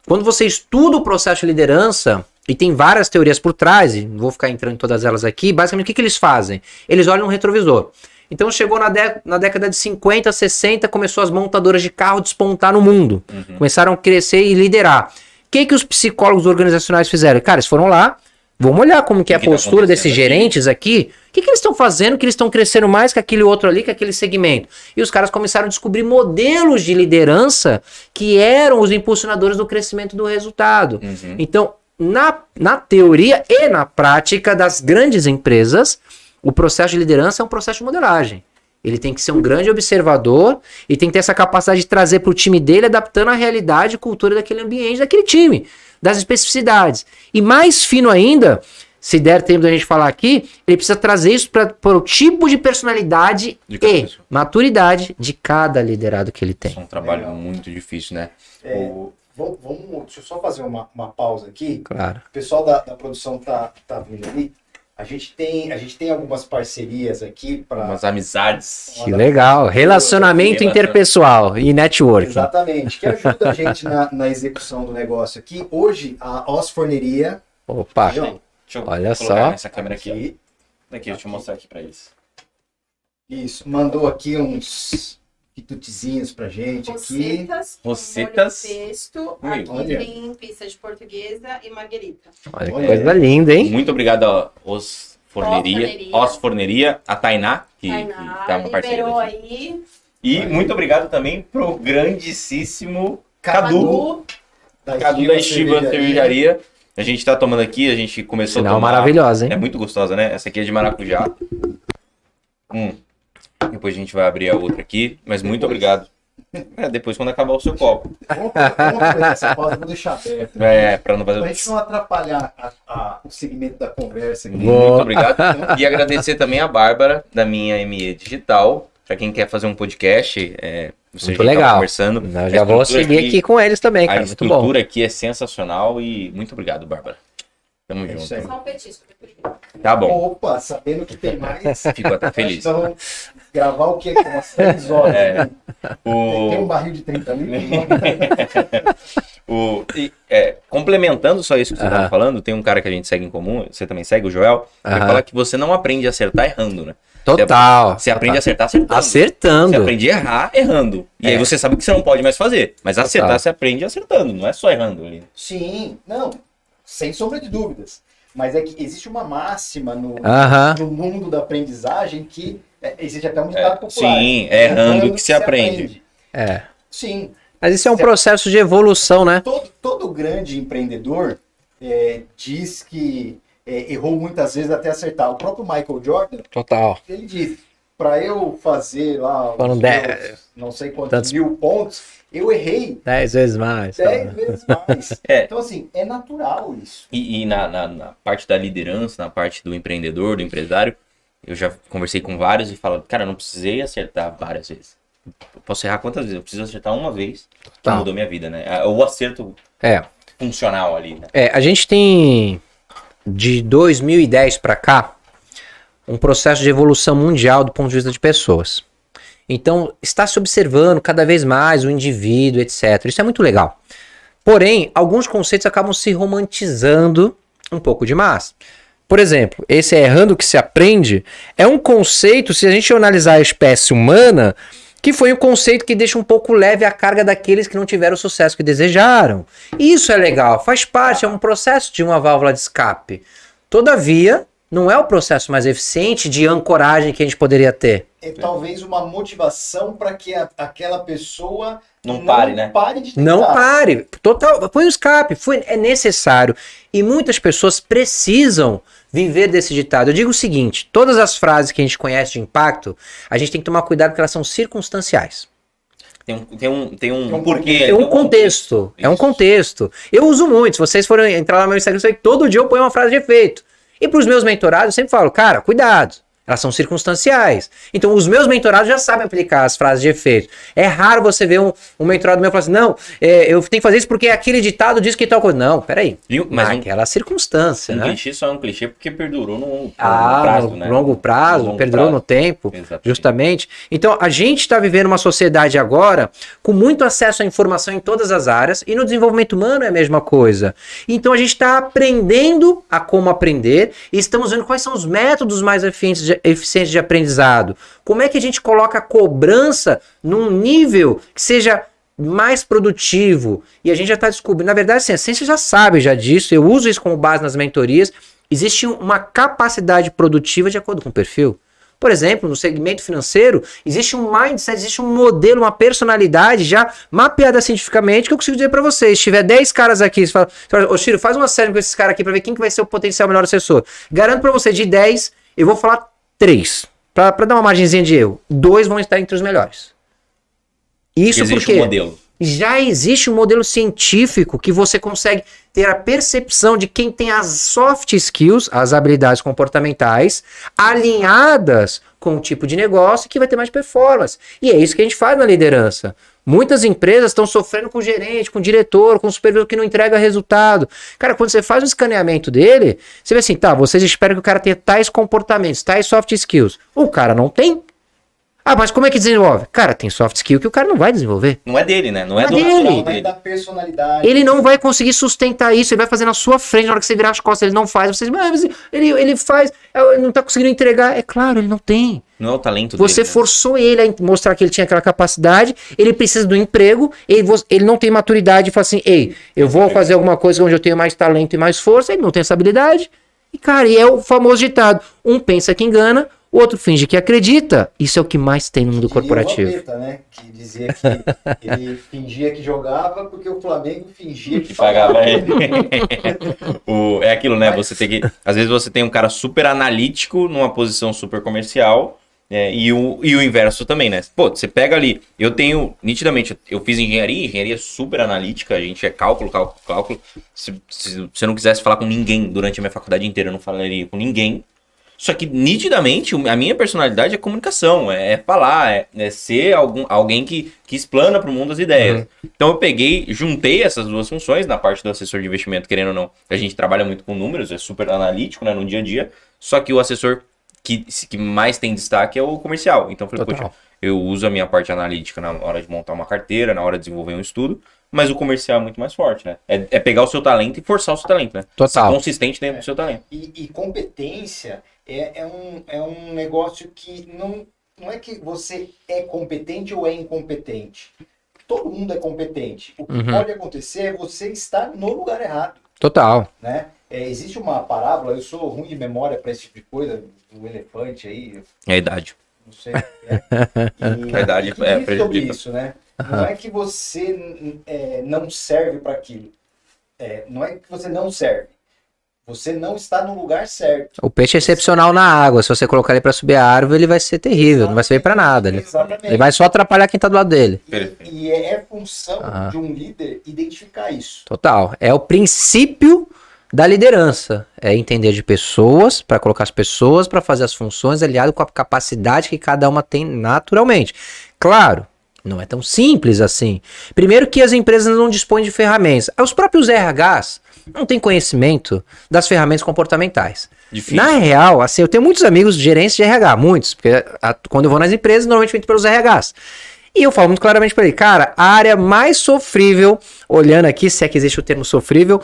Quando você estuda o processo de liderança, e tem várias teorias por trás, e não vou ficar entrando em todas elas aqui, basicamente o que eles fazem? Eles olham no retrovisor. Então chegou na década de 50, 60, começou as montadoras de carro a despontar no mundo. Começaram a crescer e liderar. O que os psicólogos organizacionais fizeram? Cara, eles foram lá, vamos olhar como que é a postura desses gerentes aqui. O que eles estão fazendo que eles estão crescendo mais que aquele outro ali, que aquele segmento? E os caras começaram a descobrir modelos de liderança que eram os impulsionadores do crescimento do resultado. Então, na teoria e na prática das grandes empresas, o processo de liderança é um processo de modelagem. Ele tem que ser um grande observador e tem que ter essa capacidade de trazer para o time dele, adaptando a realidade e cultura daquele ambiente, daquele time, das especificidades. E mais fino ainda, se der tempo da gente falar aqui, ele precisa trazer isso para o tipo de personalidade e maturidade de cada liderado que ele tem. É um trabalho muito difícil, né? Deixa eu só fazer uma pausa aqui. Claro. O pessoal da produção tá vindo ali. A gente tem algumas parcerias aqui para umas amizades. Que legal. Relacionamento interpessoal e networking. Exatamente. Que ajuda a gente na execução do negócio aqui. Hoje, a Os Forneria... Opa, deixa eu olha colocar só. essa câmera aqui. Deixa eu mostrar aqui para eles. Isso. Mandou aqui uns quitutezinhos pra gente aqui. Rosetas. Pesto, aqui tem pizza de portuguesa e marguerita. Olha que coisa linda, hein? Muito obrigado Os Forneria, a Tainá, que tá uma parceria. Aí. E muito obrigado também pro grandíssimo Cadu da Estiva Cervejaria. A gente tá tomando aqui, a gente começou a tomar. Maravilhosa, hein? É muito gostosa, né? Essa aqui é de maracujá. Depois a gente vai abrir a outra aqui, mas muito obrigado. Depois quando acabar o seu copo. Vamos essa pausa, vou deixar aberto. Pra não fazer... Pra gente não atrapalhar o segmento da conversa aqui. Muito obrigado. E agradecer também a Bárbara, da minha ME Digital, Pra quem quer fazer um podcast, você muito legal. Conversando. Eu já vou seguir aqui com eles também, cara. Muito bom. A estrutura aqui é sensacional e muito obrigado, Bárbara. Tamo junto. Só um petisco. Tá bom. Opa, sabendo que tem mais. Fico até feliz. Então, gravar o quê? Umas 3 horas. Tem um barril de 30 litros. Complementando só isso que você estava falando, tem um cara que a gente segue em comum, você também segue, o Joel, que fala que você não aprende a acertar errando, né? Total. Você aprende a acertar acertando. Acertando. Você aprende a errar errando. E aí você sabe que você não pode mais fazer. Mas acertar você aprende acertando, não é só errando ali. Sim, não, sem sombra de dúvidas. Mas é que existe uma máxima no mundo da aprendizagem que existe até um ditado popular. Sim, é errando que se aprende. Sim. Mas isso é um processo de evolução, né? Todo grande empreendedor diz que errou muitas vezes até acertar. O próprio Michael Jordan, ele diz, para eu fazer lá não sei quantos mil pontos, eu errei 10 vezes mais. 10 vezes mais. Então, assim, é natural isso. E na parte da liderança, na parte do empreendedor, do empresário, eu já conversei com vários e falo, cara, eu não precisei acertar várias vezes. Eu posso errar quantas vezes? Eu preciso acertar uma vez, que mudou minha vida, né? O acerto funcional ali, né? A gente tem, de 2010 para cá, um processo de evolução mundial do ponto de vista de pessoas. Então, está se observando cada vez mais o indivíduo, etc. Isso é muito legal. Porém, alguns conceitos acabam se romantizando um pouco demais. Por exemplo, esse errando que se aprende é um conceito, se a gente analisar a espécie humana, que foi um conceito que deixa um pouco leve a carga daqueles que não tiveram o sucesso que desejaram. Isso é legal, faz parte, é um processo de uma válvula de escape. Todavia, não é o processo mais eficiente de ancoragem que a gente poderia ter. É talvez uma motivação para que aquela pessoa não pare de tentar. Não pare. Total, foi um escape, é necessário. E muitas pessoas precisam viver desse ditado. Eu digo o seguinte, todas as frases que a gente conhece de impacto, a gente tem que tomar cuidado porque elas são circunstanciais. Tem um porquê. É um contexto. É um contexto. Eu uso muito. Se vocês forem entrar lá no meu Instagram, eu sei que todo dia eu ponho uma frase de efeito. E para os meus mentorados, eu sempre falo, cara, cuidado. Elas são circunstanciais. Então, os meus mentorados já sabem aplicar as frases de efeito. É raro você ver um mentorado meu falar assim, não, eu tenho que fazer isso porque aquele ditado diz que tal coisa. Não, peraí. Mas aquela circunstância, né? Clichê só é um clichê porque perdurou no longo prazo, né? Longo prazo, perdurou no tempo, justamente. Então, a gente está vivendo uma sociedade agora com muito acesso à informação em todas as áreas e no desenvolvimento humano é a mesma coisa. Então, a gente está aprendendo a como aprender e estamos vendo quais são os métodos mais eficientes de aprendizado. Como é que a gente coloca a cobrança num nível que seja mais produtivo? E a gente já está descobrindo, na verdade, assim, a ciência já sabe disso, eu uso isso como base nas mentorias, existe uma capacidade produtiva de acordo com o perfil. Por exemplo, no segmento financeiro, existe um mindset, existe um modelo, uma personalidade já mapeada cientificamente que eu consigo dizer para vocês. Se tiver 10 caras aqui, você fala, ô Chiro, faz uma série com esses caras aqui para ver quem que vai ser o potencial melhor assessor. Garanto para você, de 10, eu vou falar 3. Para dar uma margenzinha de erro. 2 vão estar entre os melhores. Isso porque já existe um modelo científico que você consegue ter a percepção de quem tem as soft skills, as habilidades comportamentais, alinhadas com o tipo de negócio que vai ter mais performance. E é isso que a gente faz na liderança. Muitas empresas estão sofrendo com o gerente, com o diretor, com o supervisor que não entrega resultado. Cara, quando você faz um escaneamento dele, você vê assim, tá, vocês esperam que o cara tenha tais comportamentos, tais soft skills. O cara não tem. Ah, mas como é que desenvolve? Cara, tem soft skill que o cara não vai desenvolver. Não é dele, né? Não é do dele. natural dele. Da personalidade. Ele não vai conseguir sustentar isso, ele vai fazer na sua frente, na hora que você virar as costas, ele não faz. Você diz, mas ele faz, ele não tá conseguindo entregar. É claro, ele não tem. Não é o talento dele. Você forçou ele a mostrar que ele tinha aquela capacidade, ele precisa do emprego, ele não tem maturidade e fala assim, ei, eu vou fazer alguma coisa onde eu tenho mais talento e mais força, ele não tem essa habilidade. E, cara, é o famoso ditado, um pensa que engana, o outro finge que acredita. Isso é o que mais tem no mundo corporativo. Vampeta, né? Que dizia que ele fingia que jogava porque o Flamengo fingia que pagava ele. É aquilo, né? Você tem que, às vezes você tem um cara super analítico numa posição super comercial. E o inverso também, né? Pô, você pega ali, eu tenho, nitidamente, eu fiz engenharia super analítica, a gente é cálculo. Se eu não quisesse falar com ninguém durante a minha faculdade inteira, eu não falaria com ninguém. Só que, nitidamente, a minha personalidade é comunicação, é falar, é ser alguém que explana para o mundo as ideias. Então eu juntei essas duas funções na parte do assessor de investimento, querendo ou não. A gente trabalha muito com números, é super analítico, né, no dia a dia. Só que o assessor que mais tem destaque é o comercial. Então eu falei, poxa, eu uso a minha parte analítica na hora de montar uma carteira, na hora de desenvolver um estudo. Mas o comercial é muito mais forte, né? É pegar o seu talento e forçar o seu talento, né? Total. Ser consistente dentro do seu talento. E competência é um negócio que não é que você é competente ou é incompetente. Todo mundo é competente. O que pode acontecer é você estar no lugar errado. Total. Né? Existe uma parábola, eu sou ruim de memória para esse tipo de coisa, do elefante aí. É a idade. Não sei. A idade é sobre isso, né? Não é que você não serve para aquilo. Não é que você não serve. Você não está no lugar certo. O peixe é excepcional na água. Se você colocar ele para subir a árvore, ele vai ser terrível. Não vai servir para nada. Ele vai só atrapalhar quem está do lado dele. E é função de um líder identificar isso. Total. É o princípio da liderança. É entender de pessoas, para colocar as pessoas para fazer as funções aliado com a capacidade que cada uma tem naturalmente. Claro. Não é tão simples assim. Primeiro que as empresas não dispõem de ferramentas. Os próprios RHs não têm conhecimento das ferramentas comportamentais. Difícil. Na real, assim, eu tenho muitos amigos gerentes de RH, muitos, porque quando eu vou nas empresas, normalmente eu entro pelos RHs. E eu falo muito claramente para ele, cara, a área mais sofrível, olhando aqui, se é que existe o termo sofrível,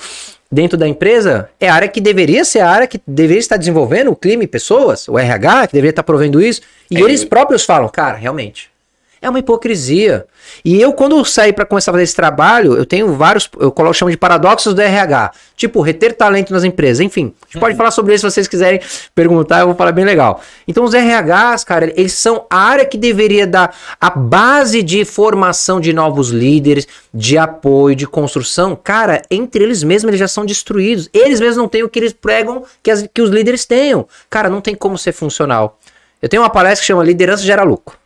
dentro da empresa, é a área que deveria ser a área que deveria estar desenvolvendo o clima e pessoas, o RH, que deveria estar provendo isso, e eles próprios falam, cara, realmente, é uma hipocrisia. E eu, quando saí para começar a fazer esse trabalho, eu tenho vários, chamo de paradoxos do RH. Tipo, reter talento nas empresas. Enfim, a gente pode falar sobre isso se vocês quiserem perguntar, eu vou falar bem legal. Então, os RHs, cara, eles são a área que deveria dar a base de formação de novos líderes, de apoio, de construção. Cara, entre eles mesmos, eles já são destruídos. Eles mesmos não têm o que eles pregam que os líderes tenham. Cara, não tem como ser funcional. Eu tenho uma palestra que chama Liderança Gera Lucro.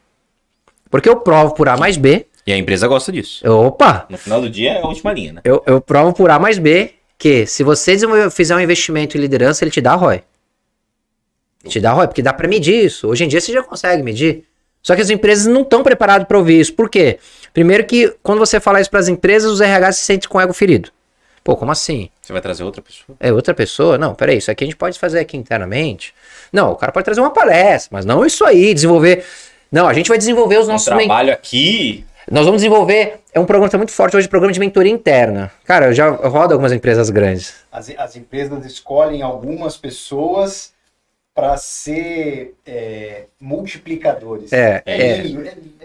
Porque eu provo por A mais B. E a empresa gosta disso. Opa! No final do dia é a última linha, né? Eu provo por A mais B que se você fizer um investimento em liderança, ele te dá ROI. Ele te dá ROI, porque dá pra medir isso. Hoje em dia você já consegue medir. Só que as empresas não estão preparadas para ouvir isso. Por quê? Primeiro que quando você fala isso para as empresas, os RH se sentem com o ego ferido. Pô, como assim? Você vai trazer outra pessoa? É outra pessoa? Não, peraí, isso aqui a gente pode fazer aqui internamente. Não, o cara pode trazer uma palestra, mas não isso aí, desenvolver... Não, a gente vai desenvolver os nossos... trabalho aqui... Nós vamos desenvolver... É um programa que está muito forte hoje, programa de mentoria interna. Cara, eu já rodo algumas empresas grandes. As empresas escolhem algumas pessoas para ser multiplicadores. É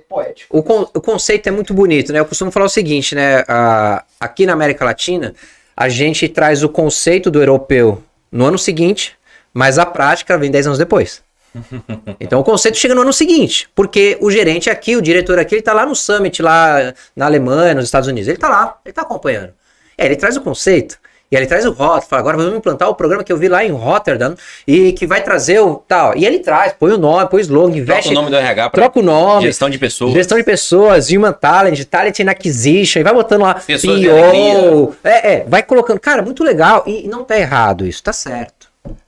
poético. O conceito é muito bonito, né? Eu costumo falar o seguinte, né? Aqui na América Latina, a gente traz o conceito do europeu no ano seguinte, mas a prática vem 10 anos depois. Então o conceito chega no ano seguinte, porque o gerente aqui, o diretor aqui, ele tá lá no Summit, lá na Alemanha, nos Estados Unidos, ele tá lá, ele tá acompanhando. Ele traz o conceito, e ele traz o rótulo, fala, agora vamos implantar o programa que eu vi lá em Rotterdam, e que vai trazer o tal, e ele traz, põe o nome, põe o slogan, investe... Troca o nome do RH, troca o nome, gestão de pessoas, Human Talent, Talent in Acquisition, e vai botando lá, pessoas PO, vai colocando, cara, muito legal, e não tá errado isso, tá certo.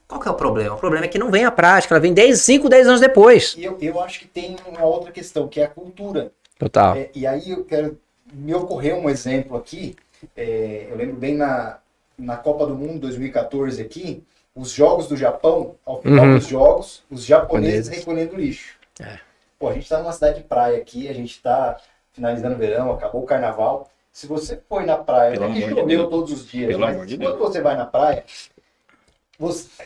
Qual que é o problema? O problema é que não vem a prática, ela vem 5, 10 anos depois. E eu acho que tem uma outra questão, que é a cultura. Total. E aí me ocorreu um exemplo aqui, eu lembro bem na Copa do Mundo 2014 aqui, os jogos do Japão, ao final dos jogos, os japoneses recolhendo lixo. Pô, a gente tá numa cidade de praia aqui, a gente tá finalizando o verão, acabou o carnaval. Se você foi na praia, não é que choveu todos os dias, mas quando você vai na praia...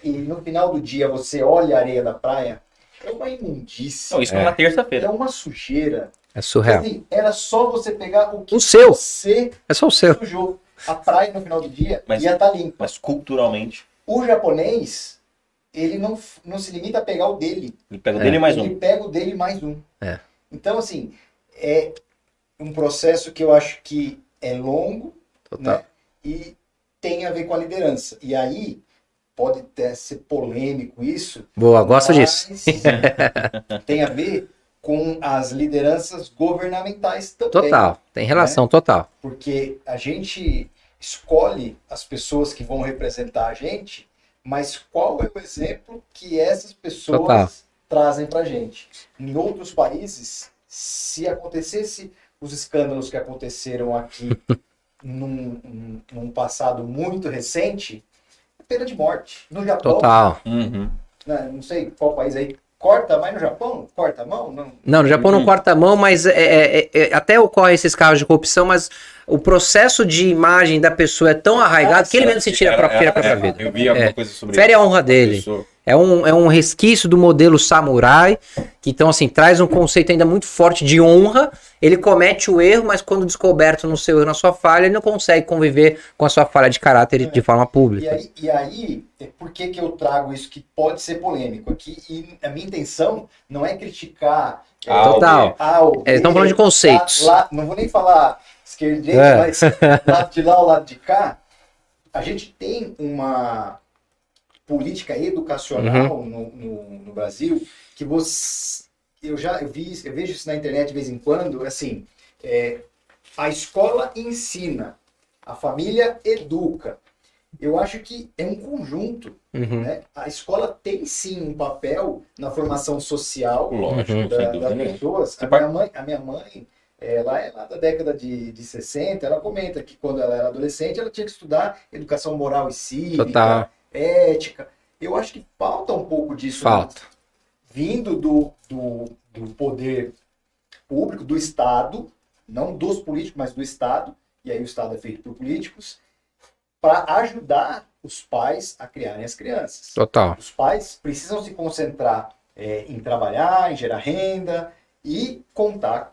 e no final do dia você olha a areia da praia, é uma imundícia. Não, isso é uma terça-feira. É uma sujeira. É surreal. Assim, era só você pegar o que você é só o seu. Sujou. A praia no final do dia ia estar limpa. Mas culturalmente... O japonês, ele não se limita a pegar o dele. Ele pega o dele mais um. Ele pega o dele mais um. Então, assim, é um processo que eu acho que é longo, né? E tem a ver com a liderança. E aí... pode até ser polêmico isso. Boa, gosto disso. Tem a ver com as lideranças governamentais também. Total, tem relação, né? Total. Porque a gente escolhe as pessoas que vão representar a gente Mas qual é o exemplo que essas pessoas trazem pra gente? Em outros países, se acontecesse os escândalos que aconteceram aqui num passado muito recente, é pena de morte. No Japão, não sei qual país aí, corta, mas no Japão, corta a mão? Não, no Japão não corta a mão, mas até ocorre esses casos de corrupção, mas o processo de imagem da pessoa é tão arraigado que ele mesmo se tira a própria vida. Eu vi alguma coisa sobre fere a honra dele. É um resquício do modelo samurai, que então assim, traz um conceito ainda muito forte de honra. Ele comete o erro, mas quando descoberto no seu erro, na sua falha, ele não consegue conviver com a sua falha de caráter de forma pública. E aí, por que eu trago isso que pode ser polêmico aqui? E a minha intenção não é criticar... Total. Eles estão falando de conceitos. Não vou nem falar esquerda, mas lado de lá ou lado de cá. A gente tem uma política educacional no Brasil que eu vejo isso na internet de vez em quando, assim, a escola ensina, a família educa. Eu acho que é um conjunto, né? A escola tem sim um papel na formação social das pessoas. A minha mãe, ela é lá da década de 60, ela comenta que quando ela era adolescente, ela tinha que estudar educação moral e cívica, ética. Eu acho que falta um pouco disso. Vindo do poder público, do Estado, não dos políticos, mas do Estado, e aí o Estado é feito por políticos, para ajudar os pais a criarem as crianças. Os pais precisam se concentrar em trabalhar, em gerar renda e contar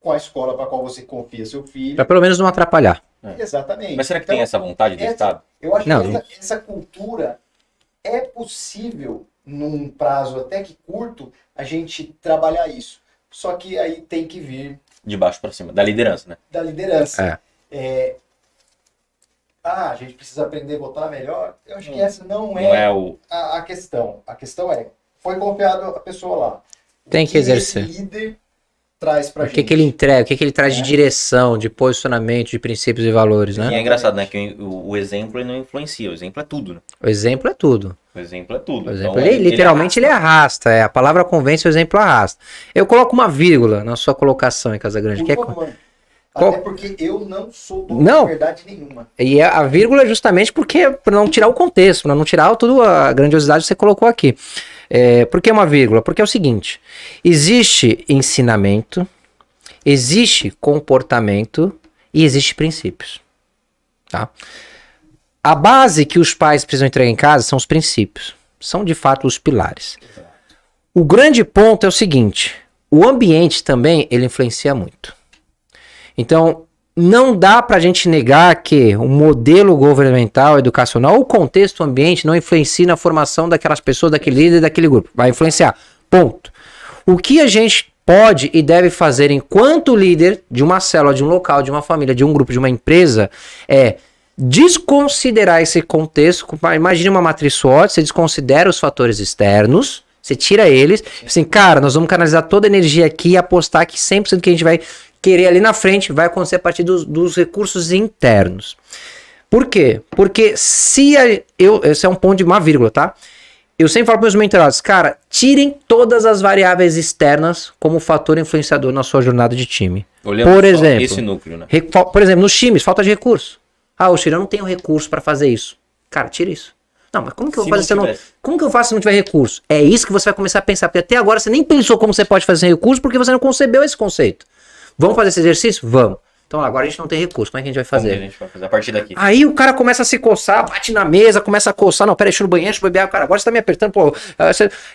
com a escola para a qual você confia seu filho. Para pelo menos não atrapalhar. Exatamente. Mas será que tem essa vontade do Estado? Eu acho que essa cultura é possível, num prazo até que curto, a gente trabalhar isso. Só que aí tem que vir... De baixo para cima, da liderança, né? Da liderança. A gente precisa aprender a votar melhor. Eu acho que essa não é a questão. A questão é, foi confiado a pessoa lá. Tem que exercer. Esse líder traz pra gente. O que ele entrega, o que ele traz de direção, de posicionamento, de princípios e valores, né? E é engraçado, né? Que o exemplo ele não influencia, o exemplo é tudo, né? O exemplo é tudo. O exemplo é tudo. O exemplo, então, literalmente ele arrasta. A palavra convence, o exemplo arrasta. Eu coloco uma vírgula na sua colocação em Casagrande. Até porque eu não sou dono de verdade nenhuma. E a vírgula é justamente porque, para não tirar o contexto, para não tirar toda a grandiosidade que você colocou aqui. Por que uma vírgula? Porque é o seguinte, existe ensinamento, existe comportamento e existe princípios. Tá? A base que os pais precisam entregar em casa são os princípios. São de fato os pilares. O grande ponto é o seguinte, o ambiente também ele influencia muito. Então, não dá para a gente negar que o modelo governamental, educacional, o contexto ambiente não influencia na formação daquelas pessoas, daquele líder, daquele grupo. Vai influenciar. Ponto. O que a gente pode e deve fazer enquanto líder de uma célula, de um local, de uma família, de um grupo, de uma empresa, é desconsiderar esse contexto. Imagine uma matriz SWOT, você desconsidera os fatores externos, você tira eles, assim, cara, nós vamos canalizar toda a energia aqui e apostar que 100% que a gente vai querer ali na frente vai acontecer a partir dos recursos internos. Por quê? Porque esse é um ponto de uma vírgula, tá? Eu sempre falo para os meus mentorados, cara, tirem todas as variáveis externas como fator influenciador na sua jornada de time. Olhando por exemplo, esse núcleo, né? Por exemplo, nos times, falta de recurso. Eu não tenho recurso para fazer isso. Cara, tira isso. Não, mas como que eu vou fazer como que eu faço se não tiver recurso? É isso que você vai começar a pensar, porque até agora você nem pensou como você pode fazer sem recurso, porque você não concebeu esse conceito. Vamos fazer esse exercício? Vamos. Então agora a gente não tem recurso, como é que a gente vai fazer? Como a gente vai fazer a partir daqui? Aí o cara começa a se coçar, bate na mesa, começa a coçar, não, pera, deixa eu ir no banheiro, deixa eu beber, cara, agora você tá me apertando, pô.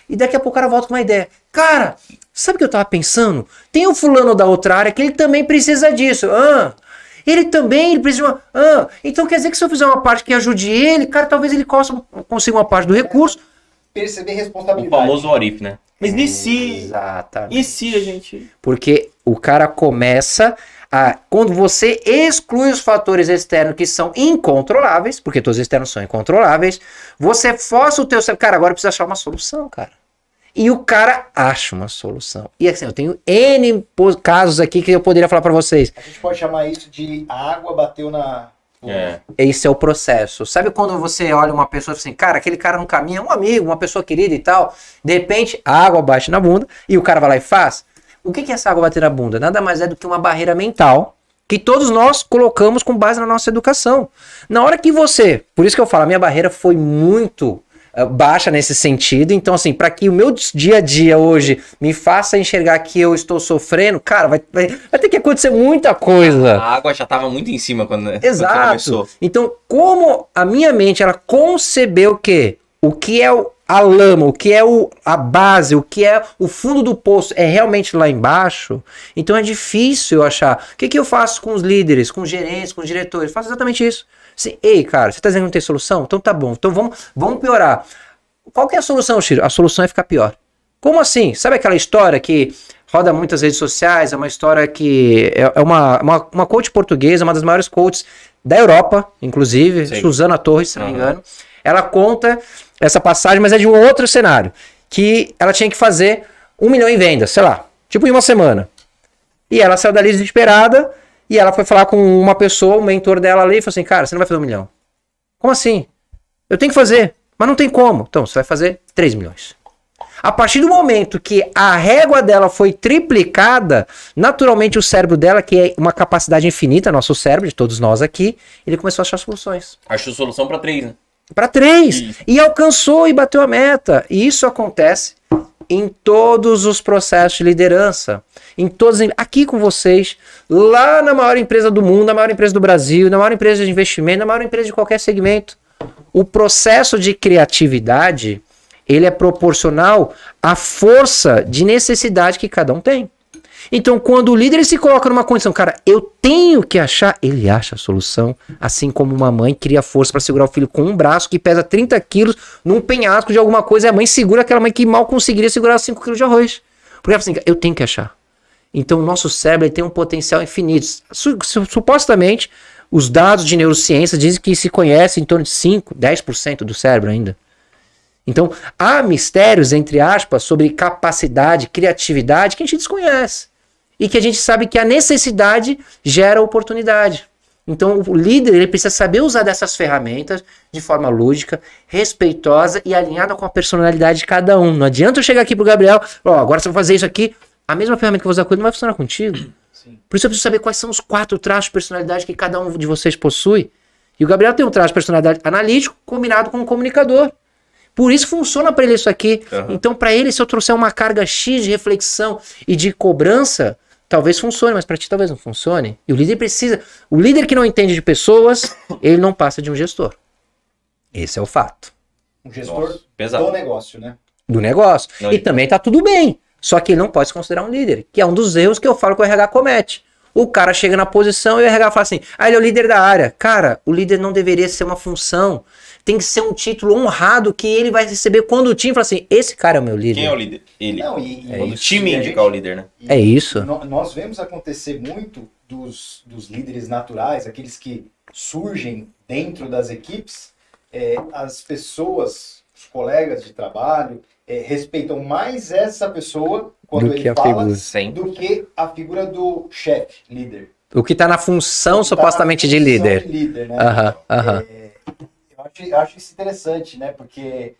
E daqui a pouco o cara volta com uma ideia. Cara, sabe o que eu tava pensando? Tem o fulano da outra área que ele também precisa disso. Ele precisa de uma... então quer dizer que se eu fizer uma parte que ajude ele, cara, talvez ele consiga uma parte do recurso. Perceber responsabilidade. O famoso Orif, né? Mas e se... Exatamente. E se a gente... Porque o cara começa a... Quando você exclui os fatores externos que são incontroláveis, porque todos os externos são incontroláveis, você força o teu... Cara, agora precisa achar uma solução, cara. E o cara acha uma solução. E assim, eu tenho N casos aqui que eu poderia falar pra vocês. A gente pode chamar isso de a água bateu na Esse é o processo. Sabe quando você olha uma pessoa assim, cara, aquele cara no caminho é um amigo, uma pessoa querida e tal, de repente a água bate na bunda e o cara vai lá e faz? O que é essa água bater na bunda? Nada mais é do que uma barreira mental que todos nós colocamos com base na nossa educação. Na hora que você... Por isso que eu falo, a minha barreira foi muito baixa nesse sentido. Então, assim, para que o meu dia a dia hoje me faça enxergar que eu estou sofrendo, cara, vai ter que acontecer muita coisa. A água já estava muito em cima quando começou. Então, como a minha mente, ela concebeu o quê? O que é a lama, o que é a base, o que é o fundo do poço é realmente lá embaixo, então é difícil eu achar. O que eu faço com os líderes, com os gerentes, com os diretores? Eu faço exatamente isso. Assim, ei, cara, você tá dizendo que não tem solução? Então tá bom, então vamos piorar. Qual que é a solução, Chiro? A solução é ficar pior. Como assim? Sabe aquela história que roda muitas redes sociais, é uma história que é uma coach portuguesa, uma das maiores coaches da Europa, inclusive, sim. Susana Torres, se não me engano. Ela conta essa passagem, mas é de um outro cenário, que ela tinha que fazer 1 milhão em vendas, sei lá, tipo em uma semana. E ela saiu dali desesperada, e ela foi falar com uma pessoa, o mentor dela ali, e falou assim, cara, você não vai fazer 1 milhão. Como assim? Eu tenho que fazer, mas não tem como. Então, você vai fazer 3 milhões. A partir do momento que a régua dela foi triplicada, naturalmente o cérebro dela, que é uma capacidade infinita, nosso cérebro, de todos nós aqui, ele começou a achar soluções. Achou solução para 3, né? Para 3. E alcançou e bateu a meta. E isso acontece em todos os processos de liderança. Aqui com vocês, lá na maior empresa do mundo, na maior empresa do Brasil, na maior empresa de investimento, na maior empresa de qualquer segmento. O processo de criatividade, ele é proporcional à força de necessidade que cada um tem. Então, quando o líder se coloca numa condição, cara, eu tenho que achar, ele acha a solução, assim como uma mãe cria força para segurar o filho com um braço que pesa 30 quilos num penhasco de alguma coisa, e a mãe segura aquela mãe que mal conseguiria segurar 5 quilos de arroz. Porque ela fala assim, eu tenho que achar. Então, o nosso cérebro tem um potencial infinito. Supostamente, os dados de neurociência dizem que se conhece em torno de 5, 10% do cérebro ainda. Então, há mistérios, entre aspas, sobre capacidade, criatividade, que a gente desconhece. E que a gente sabe que a necessidade gera oportunidade. Então o líder ele precisa saber usar dessas ferramentas de forma lúdica, respeitosa e alinhada com a personalidade de cada um. Não adianta eu chegar aqui pro Gabriel, agora você vai fazer isso aqui, a mesma ferramenta que eu vou usar com ele não vai funcionar contigo. Sim. Por isso eu preciso saber quais são os 4 traços de personalidade que cada um de vocês possui. E o Gabriel tem um traço de personalidade analítico combinado com um comunicador. Por isso funciona para ele isso aqui. Uhum. Então para ele, se eu trouxer uma carga X de reflexão e de cobrança, talvez funcione, mas para ti talvez não funcione. E o líder precisa... O líder que não entende de pessoas, ele não passa de um gestor. Esse é o fato. Um gestor do negócio, né? Do negócio. E também tá tudo bem. Só que ele não pode se considerar um líder. Que é um dos erros que eu falo que o RH comete. O cara chega na posição e o RH fala assim, ele é o líder da área. Cara, o líder não deveria ser uma função. Tem que ser um título honrado que ele vai receber quando o time fala assim, esse cara é o meu líder. Quem é o líder? Ele. Não, quando o time indicar o líder, né? É isso. Nós vemos acontecer muito dos líderes naturais, aqueles que surgem dentro das equipes, as pessoas, os colegas de trabalho, respeitam mais essa pessoa quando ele fala do que a figura do chefe, líder. O que está na função supostamente de líder. Né? Eu acho isso interessante, né? Porque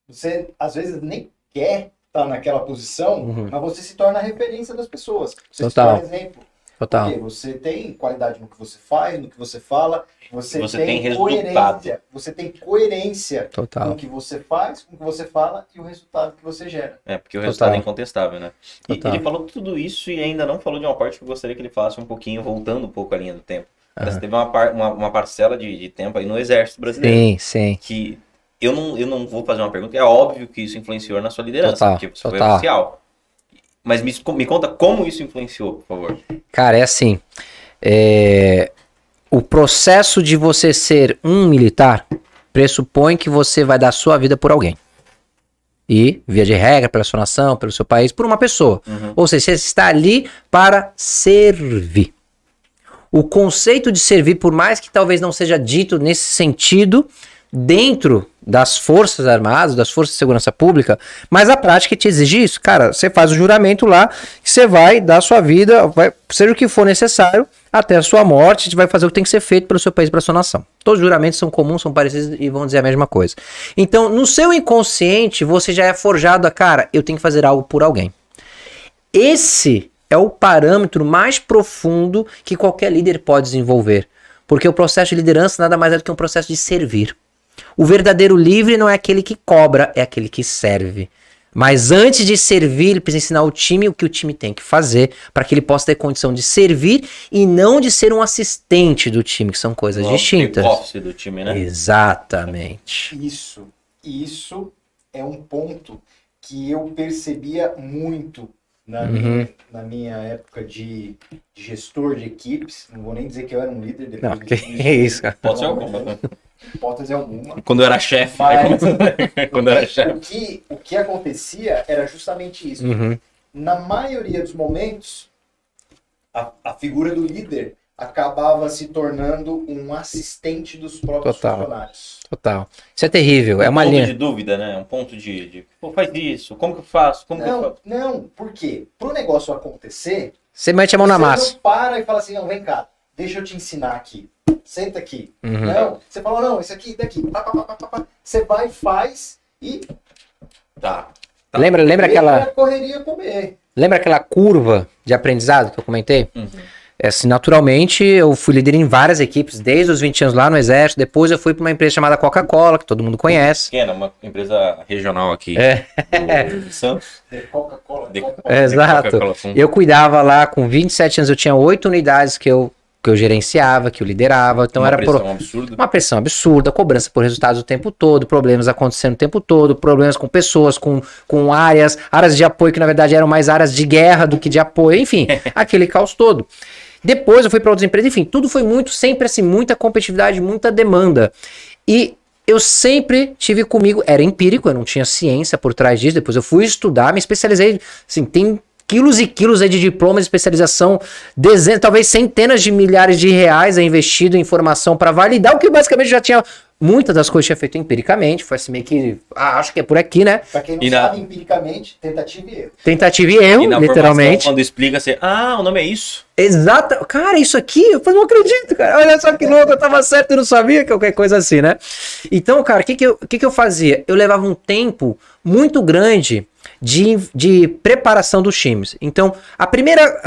você, às vezes, nem quer estar naquela posição, mas você se torna a referência das pessoas. Você se torna exemplo. Total. Porque você tem qualidade no que você faz, no que você fala, você tem resultado. Você tem coerência Total. com o que você faz, com o que você fala e o resultado que você gera. Porque o resultado é incontestável, né? E ele falou tudo isso e ainda não falou de uma parte que eu gostaria que ele falasse um pouquinho, voltando um pouco a linha do tempo. Você teve uma parcela de tempo aí no Exército Brasileiro. Sim. Que eu não vou fazer uma pergunta, é óbvio que isso influenciou na sua liderança, porque você foi oficial. Mas me conta como isso influenciou, por favor. Cara, é assim, o processo de você ser um militar pressupõe que você vai dar sua vida por alguém. E, via de regra, pela sua nação, pelo seu país, por uma pessoa. Ou seja, você está ali para servir. O conceito de servir, por mais que talvez não seja dito nesse sentido, dentro das Forças Armadas, das Forças de Segurança Pública, mas a prática te exige isso. Cara, você faz o juramento lá, que você vai dar a sua vida, seja o que for necessário, até a sua morte, você vai fazer o que tem que ser feito pelo seu país e pela sua nação. Todos os juramentos são comuns, são parecidos e vão dizer a mesma coisa. Então, no seu inconsciente, você já é forjado a, cara, eu tenho que fazer algo por alguém. Esse é o parâmetro mais profundo que qualquer líder pode desenvolver. Porque o processo de liderança nada mais é do que um processo de servir. O verdadeiro livre não é aquele que cobra, é aquele que serve. Mas antes de servir, ele precisa ensinar o time o que o time tem que fazer para que ele possa ter condição de servir e não de ser um assistente do time, que são coisas distintas. O office do time, né? Exatamente. Isso é um ponto que eu percebia muito na minha época de gestor de equipes. Não vou nem dizer que eu era um líder. Depois não, que é isso, cara. Pode ser alguma. Hipótese alguma. Quando eu era chefe. Quando eu era chefe. O que acontecia era justamente isso. Na maioria dos momentos, a figura do líder acabava se tornando um assistente dos próprios funcionários. Total. Isso é terrível. É uma linha. Um ponto de dúvida, né? Um ponto de pô, faz isso. Como que eu faço? Não, por quê? Pro negócio acontecer, você mete a mão na massa. Você não para e fala assim, não, vem cá, deixa eu te ensinar aqui. Senta aqui. Não, você fala, não, isso aqui, daqui. Você vai, faz e... Tá. Lembra aquela... correria comer. Lembra aquela curva de aprendizado que eu comentei? Assim, naturalmente, eu fui líder em várias equipes, desde os 20 anos lá no Exército. Depois eu fui para uma empresa chamada Coca-Cola, que todo mundo conhece. Pequena, uma empresa regional aqui. Do Santos. Coca-Cola. Exato. Eu cuidava lá, com 27 anos, eu tinha 8 unidades que eu gerenciava, que eu liderava. Então era uma pressão absurda, cobrança por resultados o tempo todo, problemas acontecendo o tempo todo, problemas com pessoas, com áreas de apoio que na verdade eram mais áreas de guerra do que de apoio, enfim, aquele caos todo. Depois eu fui para outras empresas, enfim, tudo foi sempre assim, muita competitividade, muita demanda. E eu sempre tive comigo, era empírico, eu não tinha ciência por trás disso, depois eu fui estudar, me especializei, assim, tem quilos e quilos aí de diplomas de especialização, dezenas, talvez centenas de milhares de reais investido em informação para validar o que basicamente já tinha, muitas das coisas tinha feito empiricamente, foi assim meio que, acho que é por aqui, né? Pra quem não sabe, empiricamente, tentativa e erro. Tentativa e erro, literalmente. Quando explica assim, o nome é isso. Exato, cara, isso aqui, eu não acredito, cara, olha só que louco, eu tava certo e não sabia, qualquer coisa assim, né? Então, cara, o que eu fazia? Eu levava um tempo muito grande de preparação dos times. Então,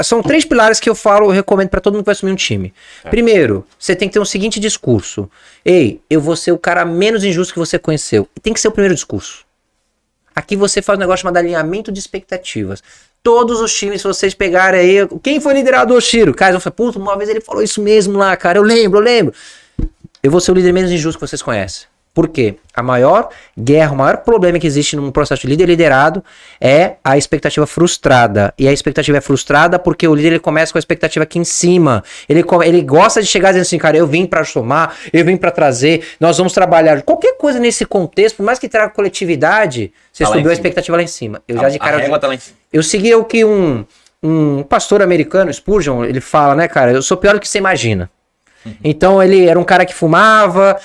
são 3 pilares que eu recomendo para todo mundo que vai assumir um time. Primeiro, você tem que ter um seguinte discurso. Ei, eu vou ser o cara menos injusto que você conheceu. Tem que ser o primeiro discurso. Aqui você faz um negócio chamado alinhamento de expectativas. Todos os times, se vocês pegarem aí... Quem foi liderado? O Shiro. Cara, eu falei, puta, uma vez ele falou isso mesmo lá, cara. Eu lembro. Eu vou ser o líder menos injusto que vocês conhecem. Por quê? A maior guerra, o maior problema que existe num processo de líder liderado é a expectativa frustrada. E a expectativa é frustrada porque o líder ele começa com a expectativa aqui em cima. Ele gosta de chegar dizendo assim, cara, eu vim para somar, eu vim para trazer, nós vamos trabalhar. Qualquer coisa nesse contexto, por mais que traga coletividade, você subiu a expectativa lá em cima. Eu segui o que um pastor americano, Spurgeon, ele fala, né, cara, eu sou pior do que você imagina. Então ele era um cara que fumava,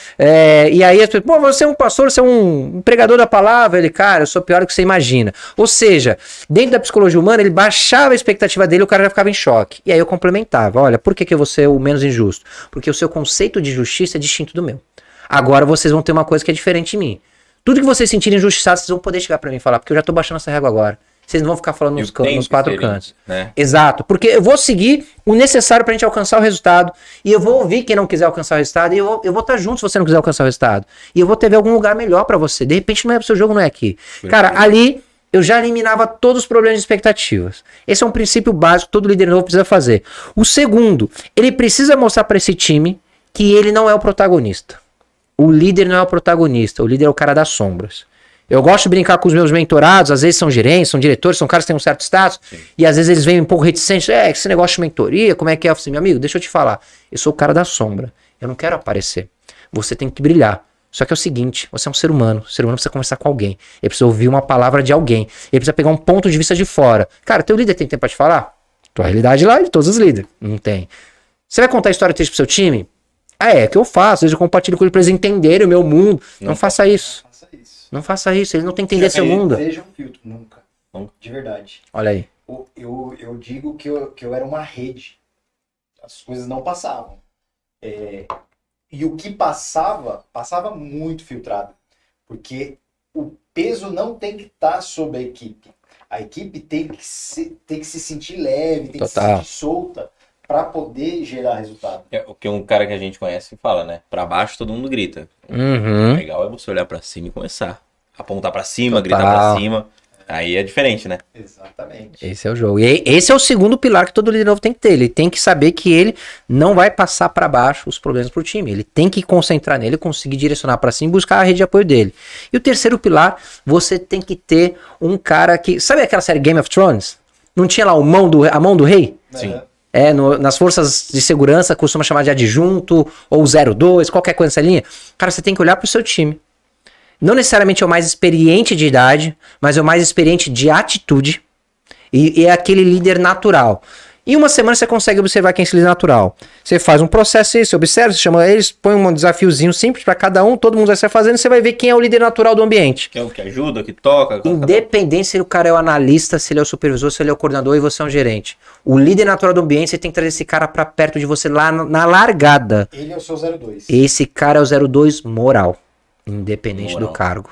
e aí as pessoas, pô, você é um pastor, você é um pregador da palavra. Ele, cara, eu sou pior do que você imagina. Ou seja, dentro da psicologia humana, ele baixava a expectativa dele, o cara já ficava em choque. E aí eu complementava, olha, por que eu vou ser o menos injusto? Porque o seu conceito de justiça é distinto do meu. Agora vocês vão ter uma coisa que é diferente de mim. Tudo que vocês sentirem injustiçado, vocês vão poder chegar pra mim e falar, porque eu já tô baixando essa régua agora. Vocês não vão ficar falando nos 4 cantos. Né? Exato. Porque eu vou seguir o necessário pra gente alcançar o resultado. E eu vou ouvir quem não quiser alcançar o resultado. E eu vou estar junto se você não quiser alcançar o resultado. E eu vou ter algum lugar melhor pra você. De repente não é pro seu jogo, não é aqui. Cara, ali eu já eliminava todos os problemas de expectativas. Esse é um princípio básico que todo líder novo precisa fazer. O segundo, ele precisa mostrar pra esse time que ele não é o protagonista. O líder não é o protagonista. O líder é o cara das sombras. Eu gosto de brincar com os meus mentorados, às vezes são gerentes, são diretores, são caras que têm um certo status, e às vezes eles vêm um pouco reticentes, esse negócio de mentoria, como é que é? Eu falei, meu amigo, deixa eu te falar, eu sou o cara da sombra, eu não quero aparecer, você tem que brilhar. Só que é o seguinte, você é um ser humano precisa conversar com alguém, ele precisa ouvir uma palavra de alguém, ele precisa pegar um ponto de vista de fora. Cara, teu líder tem tempo pra te falar? Tua realidade lá de todos os líderes, não tem. Você vai contar a história triste pro seu time? É que eu faço, eu compartilho com ele pra eles entenderem o meu mundo. Não faça isso. Não faça isso, eles não têm que entender seu mundo. Não seja um filtro, nunca. De verdade. Olha aí. Eu digo que eu era uma rede. As coisas não passavam. E o que passava muito filtrado. Porque o peso não tem que estar sobre a equipe. A equipe tem que se sentir leve, tem que se sentir solta para poder gerar resultado. É o que um cara que a gente conhece fala, né? Pra baixo todo mundo grita. Uhum. Legal é você olhar pra cima e começar. Apontar pra cima, gritar pra cima. Aí é diferente, né? Exatamente. Esse é o jogo. E esse é o segundo pilar que todo líder novo tem que ter. Ele tem que saber que ele não vai passar para baixo os problemas pro time. Ele tem que concentrar nele, conseguir direcionar para cima e buscar a rede de apoio dele. E o terceiro pilar, você tem que ter um cara que... Sabe aquela série Game of Thrones? Não tinha lá a mão do rei? Sim. Nas forças de segurança costuma chamar de adjunto ou 02, qualquer coisa nessa linha. Cara, você tem que olhar pro seu time. Não necessariamente é o mais experiente de idade, mas é o mais experiente de atitude. E é aquele líder natural. Em uma semana você consegue observar quem é esse líder natural. Você faz um processo aí, você observa, você chama eles, põe um desafiozinho simples para cada um, todo mundo vai sair fazendo, você vai ver quem é o líder natural do ambiente. Que é o que ajuda, que toca. Independente se o cara é o analista, se ele é o supervisor, se ele é o coordenador e você é um gerente. O líder natural do ambiente, você tem que trazer esse cara para perto de você lá na largada. Ele é o seu 02. Esse cara é o 02 moral. Independente do cargo.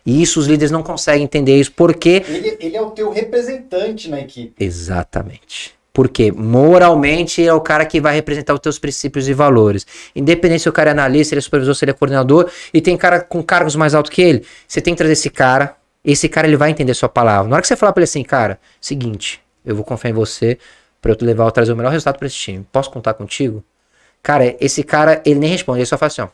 E isso os líderes não conseguem entender isso, porque... Ele é o teu representante na equipe. Exatamente. Porque moralmente é o cara que vai representar os teus princípios e valores. Independente se o cara é analista, ele é supervisor, se ele é coordenador, e tem cara com cargos mais altos que ele, você tem que trazer esse cara ele vai entender sua palavra. Na hora que você falar pra ele assim, cara, seguinte, eu vou confiar em você pra eu te levar a trazer o melhor resultado pra esse time. Posso contar contigo? Cara, esse cara, ele nem responde, ele só faz assim, ó.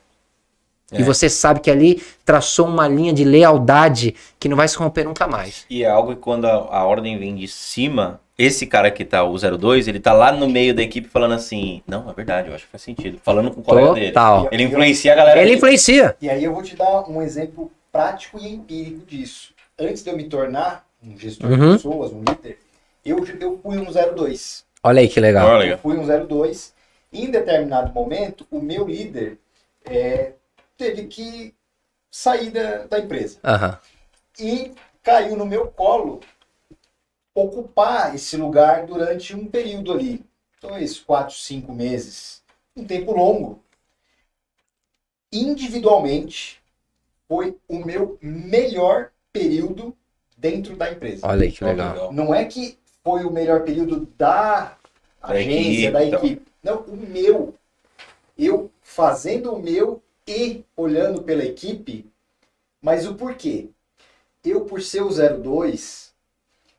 E você sabe que ali traçou uma linha de lealdade que não vai se romper nunca mais. E é algo que quando a ordem vem de cima, esse cara que tá o 02, ele tá lá no meio da equipe falando assim, não, é verdade, eu acho que faz sentido. Falando com o colega dele. Ele influencia a galera. Ele influencia. E aí eu vou te dar um exemplo prático e empírico disso. Antes de eu me tornar um gestor de pessoas, um líder, eu fui um 02. Olha aí que legal. Eu fui um 02. E em determinado momento, o meu líder... teve que sair da empresa. E caiu no meu colo ocupar esse lugar durante um período ali. 2, 4, 5 meses. Um tempo longo. Individualmente, foi o meu melhor período dentro da empresa. Olha aí que legal. Não é que foi o melhor período da agência, da equipe. Não, o meu. Eu fazendo o meu e olhando pela equipe, mas o porquê? Eu, por ser o 02,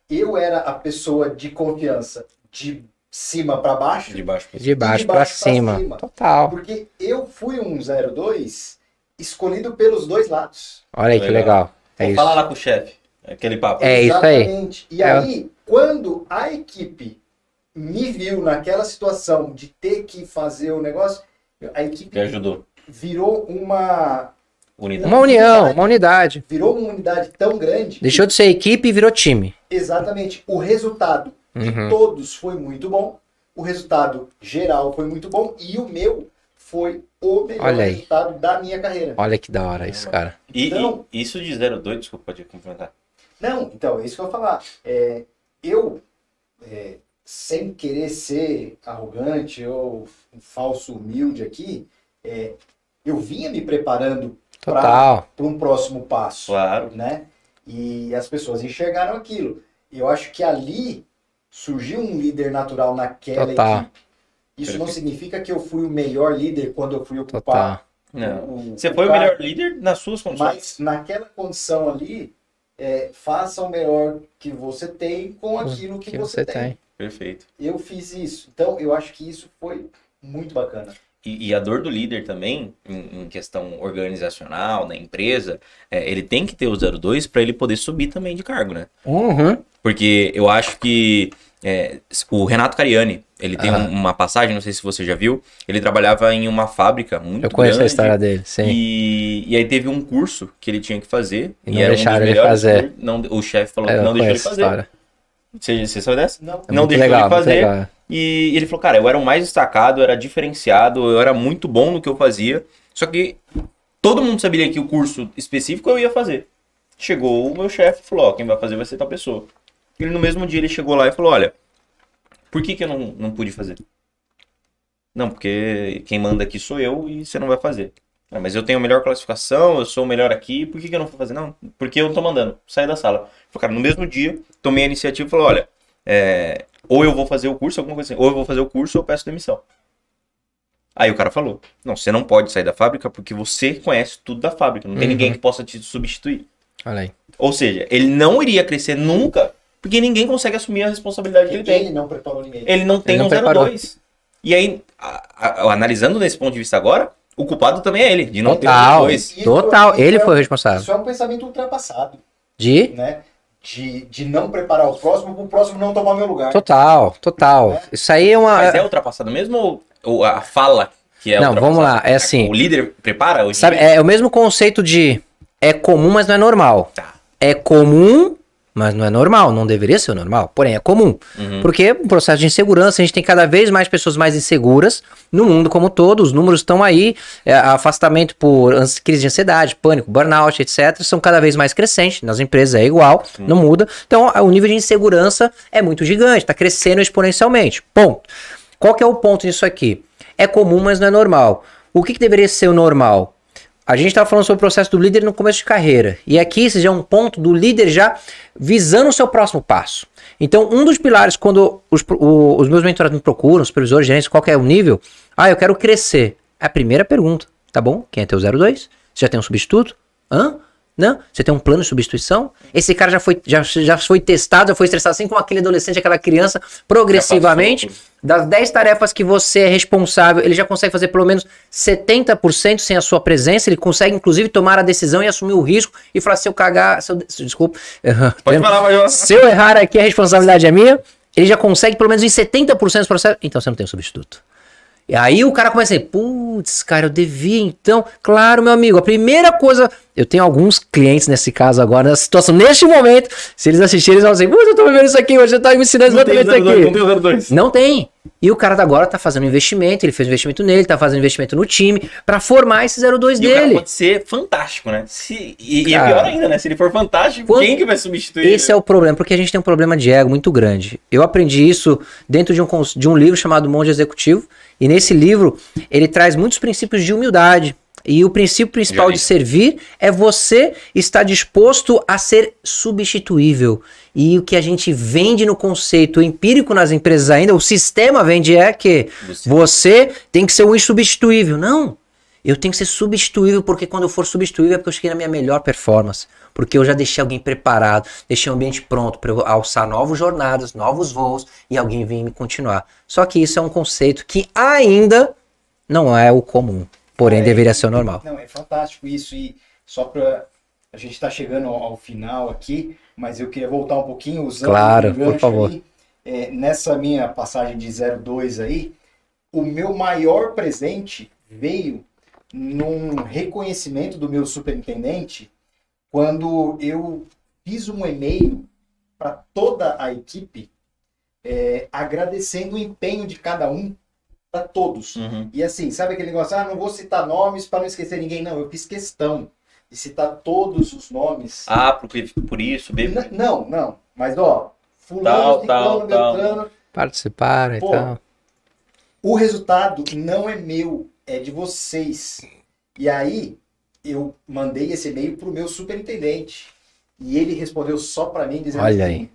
eu era a pessoa de confiança de cima para baixo. De baixo para cima. Total. Porque eu fui um 02 escolhido pelos dois lados. Olha aí que legal. Fala lá com o chefe. Aquele papo. Exatamente. Isso aí. E aí, quando a equipe me viu naquela situação de ter que fazer o negócio, a equipe me ajudou. Virou uma unidade. Virou uma unidade tão grande. Deixou de ser equipe e virou time. Exatamente. O resultado de todos foi muito bom. O resultado geral foi muito bom. E o meu foi o melhor resultado da minha carreira. Olha que da hora isso, cara. Então, e isso de 02, desculpa, pode complementar. Não, então, é isso que eu vou falar. Sem querer ser arrogante ou um falso humilde aqui, eu vinha me preparando para um próximo passo. Claro. Né? E as pessoas enxergaram aquilo. Eu acho que ali surgiu um líder natural naquela equipe. Isso não significa que eu fui o melhor líder quando eu fui ocupar. Não. Você foi o melhor líder nas suas condições. Mas naquela condição ali, faça o melhor que você tem com aquilo que você tem. Perfeito. Eu fiz isso. Então, eu acho que isso foi muito bacana. E a dor do líder também, em questão organizacional, na empresa, ele tem que ter o 02 para ele poder subir também de cargo, né? Porque eu acho que o Renato Cariani, ele tem uma passagem, não sei se você já viu, ele trabalhava em uma fábrica muito grande. Eu conheço a história dele, sim. E aí teve um curso que ele tinha que fazer. E não deixaram ele fazer. O chefe falou que não deixou ele fazer. Você sabe dessa? Não. Não deixou ele fazer. E ele falou, cara, eu era o mais destacado, eu era diferenciado, eu era muito bom no que eu fazia. Só que todo mundo sabia que o curso específico eu ia fazer. Chegou o meu chefe e falou, ó, quem vai fazer vai ser tal pessoa. E no mesmo dia ele chegou lá e falou, olha, por que eu não pude fazer? Não, porque quem manda aqui sou eu e você não vai fazer. Ah, mas eu tenho a melhor classificação, eu sou o melhor aqui, por que eu não vou fazer? Não, porque eu não tô mandando, sai da sala. Falei, cara, no mesmo dia, tomei a iniciativa e falei, olha, ou eu vou fazer o curso, alguma coisa assim, ou eu vou fazer o curso ou eu peço demissão. Aí o cara falou, não, você não pode sair da fábrica porque você conhece tudo da fábrica, não tem ninguém que possa te substituir. Olha aí. Ou seja, ele não iria crescer nunca, porque ninguém consegue assumir a responsabilidade que ele tem. Ele não preparou ninguém. Ele não tem um 02. E aí, analisando nesse ponto de vista agora, o culpado também é ele, de não ter um 02. Total, ele foi o responsável. Isso é um pensamento ultrapassado. De? Né? De não preparar o próximo, para o próximo não tomar meu lugar. Total. Isso aí é uma... Mas é ultrapassado mesmo ou a fala que é não, vamos lá, é assim... O líder prepara? Sabe, é o mesmo conceito de é comum, mas não é normal. Tá. É comum, mas não é normal, não deveria ser normal, porém é comum. Porque o processo de insegurança, a gente tem cada vez mais pessoas mais inseguras no mundo como todo, os números estão aí, afastamento por crise de ansiedade, pânico, burnout, etc, são cada vez mais crescentes, nas empresas é igual, não muda, então o nível de insegurança é muito gigante, está crescendo exponencialmente, ponto. Qual que é o ponto nisso aqui? É comum, mas não é normal. O que deveria ser o normal? A gente estava falando sobre o processo do líder no começo de carreira. E aqui esse já é um ponto do líder já visando o seu próximo passo. Então, um dos pilares, quando os meus mentorados me procuram, supervisores, gerentes, qual que é o nível? Eu quero crescer. É a primeira pergunta, tá bom? Quem é teu 02? Você já tem um substituto? Não? Você tem um plano de substituição? Esse cara já foi testado, já foi estressado, assim como aquele adolescente, aquela criança, progressivamente. Das 10 tarefas que você é responsável, ele já consegue fazer pelo menos 70% sem a sua presença. Ele consegue, inclusive, tomar a decisão e assumir o risco e falar, se eu cagar... Desculpa. Pode falar, Major. Se eu errar aqui, a responsabilidade é minha. Ele já consegue pelo menos em 70% do processo. Então você não tem um substituto. E aí o cara começa a dizer, putz, cara, eu devia então. Claro, meu amigo, a primeira coisa... Eu tenho alguns clientes nesse caso agora, nessa situação, neste momento, se eles assistirem, eles vão dizer, putz, eu tô vivendo isso aqui hoje, você tá me ensinando exatamente isso aqui. Não tem 02. Não tem. E o cara agora tá fazendo investimento, ele fez investimento nele, tá fazendo investimento no time, pra formar esse 02 dele. E o cara pode ser fantástico, né? E é pior ainda, né? Se ele for fantástico, quem que vai substituir ele? Esse é o problema, porque a gente tem um problema de ego muito grande. Eu aprendi isso dentro de um livro chamado Monge Executivo, e nesse livro ele traz muitos princípios de humildade. E o princípio principal de servir é você estar disposto a ser substituível. E o que a gente vende no conceito empírico nas empresas ainda, o sistema vende é que você tem que ser um insubstituível. Não, eu tenho que ser substituível porque quando eu for substituível é porque eu cheguei na minha melhor performance. Porque eu já deixei alguém preparado, deixei o ambiente pronto para eu alçar novas jornadas, novos voos e alguém vir me continuar. Só que isso é um conceito que ainda não é o comum. Porém, deveria ser o normal. Não, é fantástico isso. E só para... A gente está chegando ao final aqui, mas eu queria voltar um pouquinho usando... Claro, por favor. Aí, nessa minha passagem de 02 aí, o meu maior presente veio num reconhecimento do meu superintendente quando eu fiz um e-mail para toda a equipe agradecendo o empenho de cada um para todos. E assim, sabe aquele negócio, não vou citar nomes para não esquecer ninguém. Não, eu fiz questão de citar todos os nomes. Por isso, Não. Mas, fulano, ciclano, beltrano. Participaram e tal. O resultado não é meu, é de vocês. E aí, eu mandei esse e-mail pro meu superintendente. E ele respondeu só para mim, dizendo Olha assim, aí.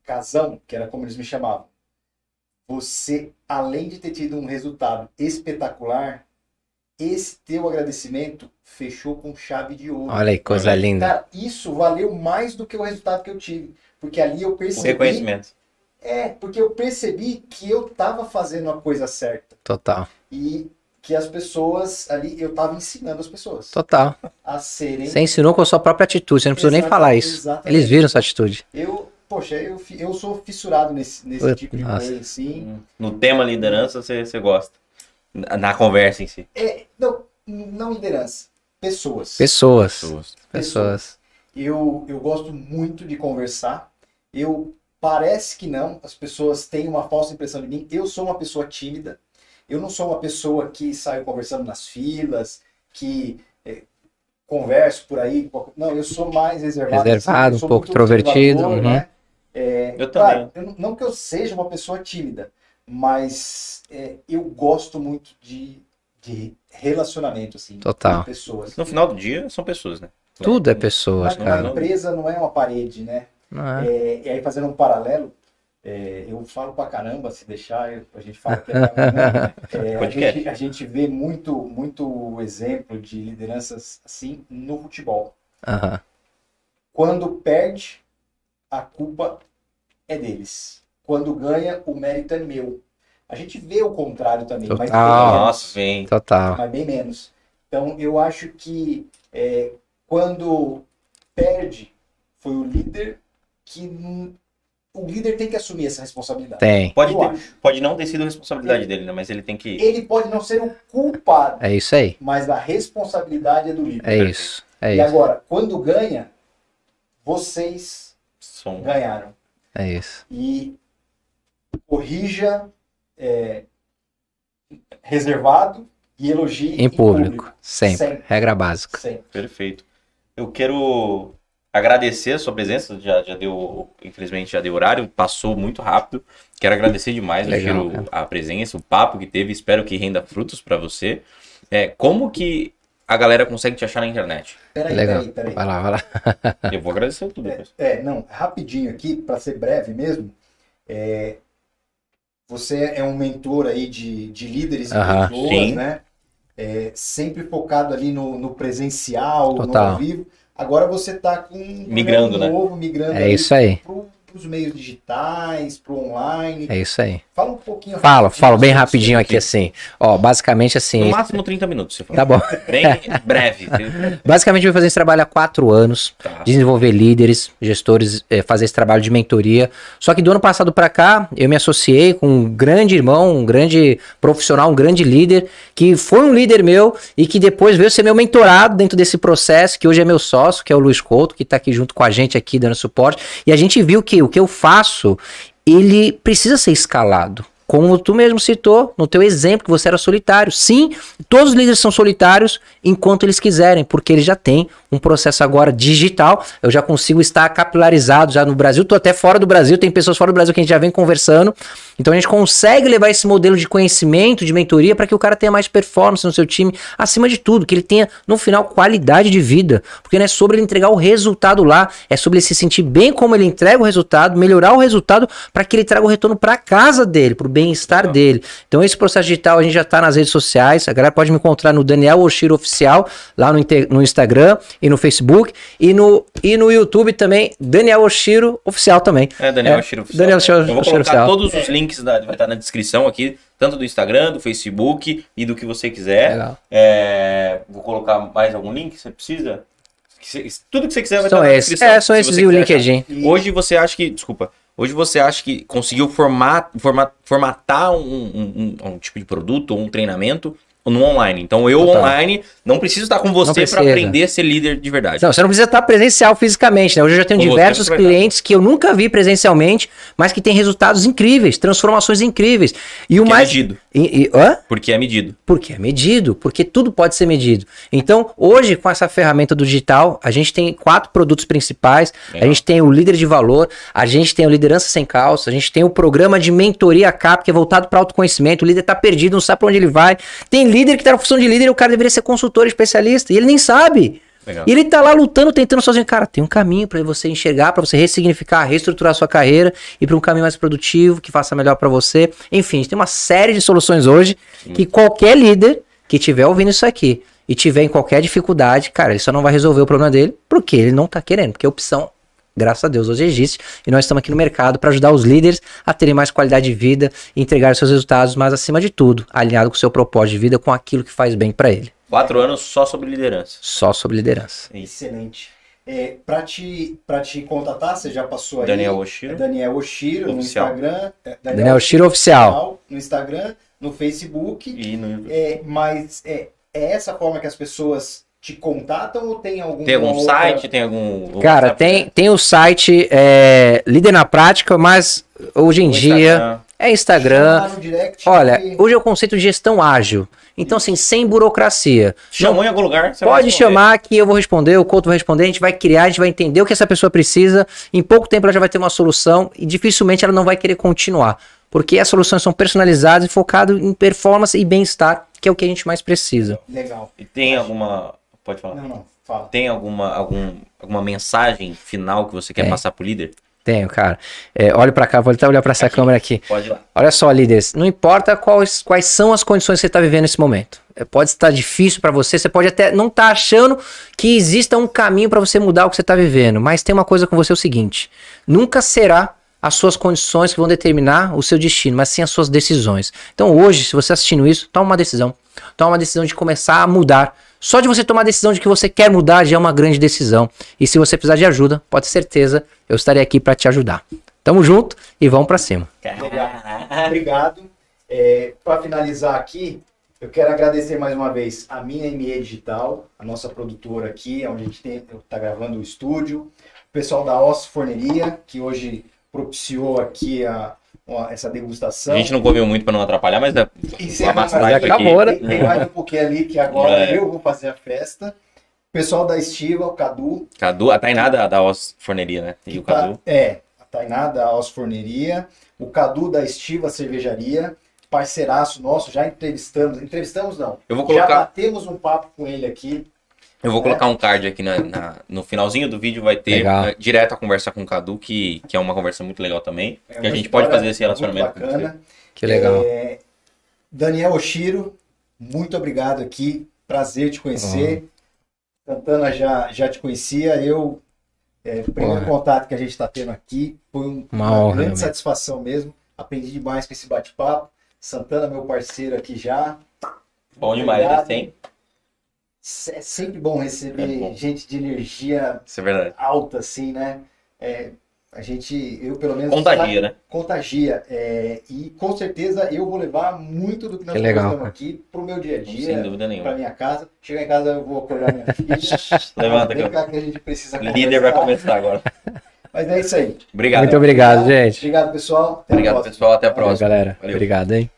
Casão, que era como eles me chamavam, você, além de ter tido um resultado espetacular, esse teu agradecimento fechou com chave de ouro. Olha aí, coisa linda. Cara, isso valeu mais do que o resultado que eu tive. Porque ali eu percebi... O reconhecimento. Porque eu percebi que eu tava fazendo a coisa certa. Total. E que as pessoas ali, eu tava ensinando as pessoas. Total. A serem... Você ensinou com a sua própria atitude, você não precisou nem falar isso. Exatamente. Eles viram sua atitude. Eu sou fissurado nesse tipo de coisa, assim. No tema liderança, você gosta. Na conversa em si. Não liderança. Pessoas. Pessoas. Eu gosto muito de conversar. Parece que não, as pessoas têm uma falsa impressão de mim. Eu sou uma pessoa tímida, eu não sou uma pessoa que saio conversando nas filas, que converso por aí. Não, eu sou mais reservado. Reservado, um pouco introvertido. Né? Eu claro, também. não que eu seja uma pessoa tímida, mas eu gosto muito de relacionamento, assim, Total. com pessoas. No final do dia, são pessoas, né? Tudo é pessoas, Uma cara. empresa não é uma parede, né? Não é. E aí, fazendo um paralelo, eu falo pra caramba, se deixar, a gente fala que é pra caramba. A gente vê muito exemplo de lideranças assim no futebol. Uhum. Quando perde, a culpa é deles. Quando ganha, o mérito é meu. A gente vê o contrário também, Total. mas bem menos. Nossa, vem. Total. Mas bem menos. Então, eu acho que quando perde, foi o líder que... O líder tem que assumir essa responsabilidade. Tem. Pode não ter sido responsabilidade dele, né? Mas ele tem que... Ele pode não ser o culpado. É isso aí. Mas a responsabilidade é do líder. É isso. É E isso. agora, quando ganha, vocês ganharam. É isso. E corrija reservado e elogie Em público. Sempre. Regra básica. Sempre. Perfeito. Eu quero agradecer a sua presença, já deu, infelizmente já deu horário, passou muito rápido. Quero agradecer demais a presença, o papo que teve, espero que renda frutos para você. Como que a galera consegue te achar na internet? Peraí. Vai lá. Eu vou agradecer tudo depois. Rapidinho aqui, para ser breve mesmo. Você é um mentor aí de líderes e pessoas, sim. né? Sempre focado ali no presencial, Total. no ao vivo. Agora você está com migrando, né? Migrando isso aí. para os meios digitais, para o online. É isso aí. Fala um pouquinho. Falo bem rapidinho aqui, assim. Ó, basicamente assim... No máximo 30 minutos, você fala. Tá bom. Bem breve. Basicamente, eu vou fazer esse trabalho há 4 anos. Tá. Desenvolver líderes, gestores, fazer esse trabalho de mentoria. Só que do ano passado pra cá, eu me associei com um grande irmão, um grande profissional, um grande líder, que foi um líder meu e que depois veio ser meu mentorado dentro desse processo, que hoje é meu sócio, que é o Luiz Couto, que tá aqui junto com a gente aqui, dando suporte. E a gente viu que o que eu faço, ele precisa ser escalado. Como tu mesmo citou no teu exemplo, que você era solitário. Sim, todos os líderes são solitários enquanto eles quiserem, porque eles já têm um processo agora digital. Eu já consigo estar capilarizado já no Brasil, tô até fora do Brasil, tem pessoas fora do Brasil que a gente já vem conversando. Então a gente consegue levar esse modelo de conhecimento, de mentoria, para que o cara tenha mais performance no seu time, acima de tudo, que ele tenha, no final, qualidade de vida. Porque não é sobre ele entregar o resultado lá, é sobre ele se sentir bem como ele entrega o resultado, melhorar o resultado para que ele traga o retorno para casa dele, pro bem-estar dele. Então esse processo digital a gente já tá nas redes sociais, a galera pode me encontrar no Daniel Oshiro Oficial, lá no Instagram e no Facebook, e no YouTube também, Daniel Oshiro Oficial também. Daniel Oshiro Oficial. Daniel Oshiro Eu vou colocar Oficial. todos os links, vai estar na descrição aqui, tanto do Instagram, do Facebook e do que você quiser. Legal. Vou colocar mais algum link, você precisa? Tudo que você quiser vai São estar na esses. descrição. São se esses você e o quiser LinkedIn. achar. Hoje você acha que... Desculpa. Hoje você acha que conseguiu formatar um tipo de produto ou um treinamento no online. Então eu online não preciso estar com você para aprender a ser líder de verdade. Não, você não precisa estar presencial fisicamente, né? Hoje eu já tenho diversos clientes que eu nunca vi presencialmente, mas que têm resultados incríveis, transformações incríveis. E o mais... É medido. Porque é medido. Porque é medido, porque tudo pode ser medido. Então, hoje, com essa ferramenta do digital, a gente tem 4 produtos principais. A gente tem o líder de valor, a gente tem o liderança sem calça, a gente tem o programa de mentoria CAP, que é voltado para autoconhecimento. O líder tá perdido, não sabe para onde ele vai. Tem líder que tá na função de líder e o cara deveria ser consultor, especialista, e ele nem sabe. Legal. E ele tá lá lutando, tentando sozinho. Cara, tem um caminho para você enxergar, para você ressignificar, reestruturar a sua carreira e para um caminho mais produtivo, que faça melhor para você. Enfim, a gente tem uma série de soluções hoje que qualquer líder que estiver ouvindo isso aqui e tiver em qualquer dificuldade, cara, ele só não vai resolver o problema dele porque ele não tá querendo, porque a opção, graças a Deus, hoje existe e nós estamos aqui no mercado para ajudar os líderes a terem mais qualidade de vida e entregar os seus resultados, mas acima de tudo, alinhado com o seu propósito de vida, com aquilo que faz bem para ele. 4 anos só sobre liderança. Só sobre liderança. Excelente. Para te contatar, você já passou aí. Daniel Oshiro. Daniel Oshiro no Instagram. Daniel Oshiro Oficial. No Instagram, no Facebook. E no... Mas é essa forma que as pessoas te contatam ou tem algum... Tem algum site, tem algum... Cara, tem o site Líder na Prática, mas hoje em dia é Instagram. Olha, hoje é o conceito de gestão ágil. Então, assim, sem burocracia. Chamou em algum lugar, você pode chamar que eu vou responder, o Couto vai responder, a gente vai criar, a gente vai entender o que essa pessoa precisa. Em pouco tempo ela já vai ter uma solução e dificilmente ela não vai querer continuar. Porque as soluções são personalizadas e focadas em performance e bem-estar, que é o que a gente mais precisa. Legal. E tem alguma... Pode falar. Não, fala. Tem alguma mensagem final que você quer passar pro líder? Tenho, cara. Olha pra cá, vou até olhar pra essa câmera aqui. Pode ir lá. Olha só, líderes, não importa quais são as condições que você está vivendo nesse momento. Pode estar difícil para você pode até não estar achando que exista um caminho para você mudar o que você está vivendo, mas tem uma coisa com você, é o seguinte, nunca será as suas condições que vão determinar o seu destino, mas sim as suas decisões. Então hoje, se você está assistindo isso, toma uma decisão. Toma uma decisão de começar a mudar. Só de você tomar a decisão de que você quer mudar já é uma grande decisão. E se você precisar de ajuda, pode ter certeza, eu estarei aqui para te ajudar. Tamo junto e vamos para cima. Obrigado. Para finalizar aqui, eu quero agradecer mais uma vez a minha ME Digital, a nossa produtora aqui, onde a gente está gravando o estúdio, o pessoal da Os Forneria, que hoje propiciou aqui essa degustação. A gente não comeu muito para não atrapalhar, mas acabou, né? Tem mais um pouquinho ali que agora eu vou fazer a festa. O pessoal da Estiva, o Cadu. A Tainá da Os Forneria, né? E o Cadu. A Tainá da Os Forneria, o Cadu da Estiva Cervejaria, parceiraço nosso, já entrevistamos não. Já batemos um papo com ele aqui. Eu vou colocar um card aqui no finalzinho do vídeo, vai ter direto a conversa com o Cadu, que é uma conversa muito legal também. Que a gente pode fazer esse relacionamento com você. Que legal. Daniel Oshiro, muito obrigado aqui. Prazer te conhecer. Santana já te conhecia. O primeiro contato que a gente está tendo aqui foi uma grande satisfação mesmo. Aprendi demais com esse bate-papo. Santana, meu parceiro aqui já. Bom demais, assim. É sempre bom receber gente de energia alta, assim, né? Eu pelo menos... Contagia, né? Contagia. E com certeza eu vou levar muito do que nós conversamos aqui pro meu dia a dia. Sem dúvida nenhuma. Pra minha casa. Chegar em casa eu vou acordar minha filha. Levanta aqui. Que a gente precisa conversar. O líder vai começar agora. Mas é isso aí. Obrigado. Muito obrigado, gente. Obrigado, pessoal. Até a próxima. Valeu, galera. Valeu. Obrigado, hein?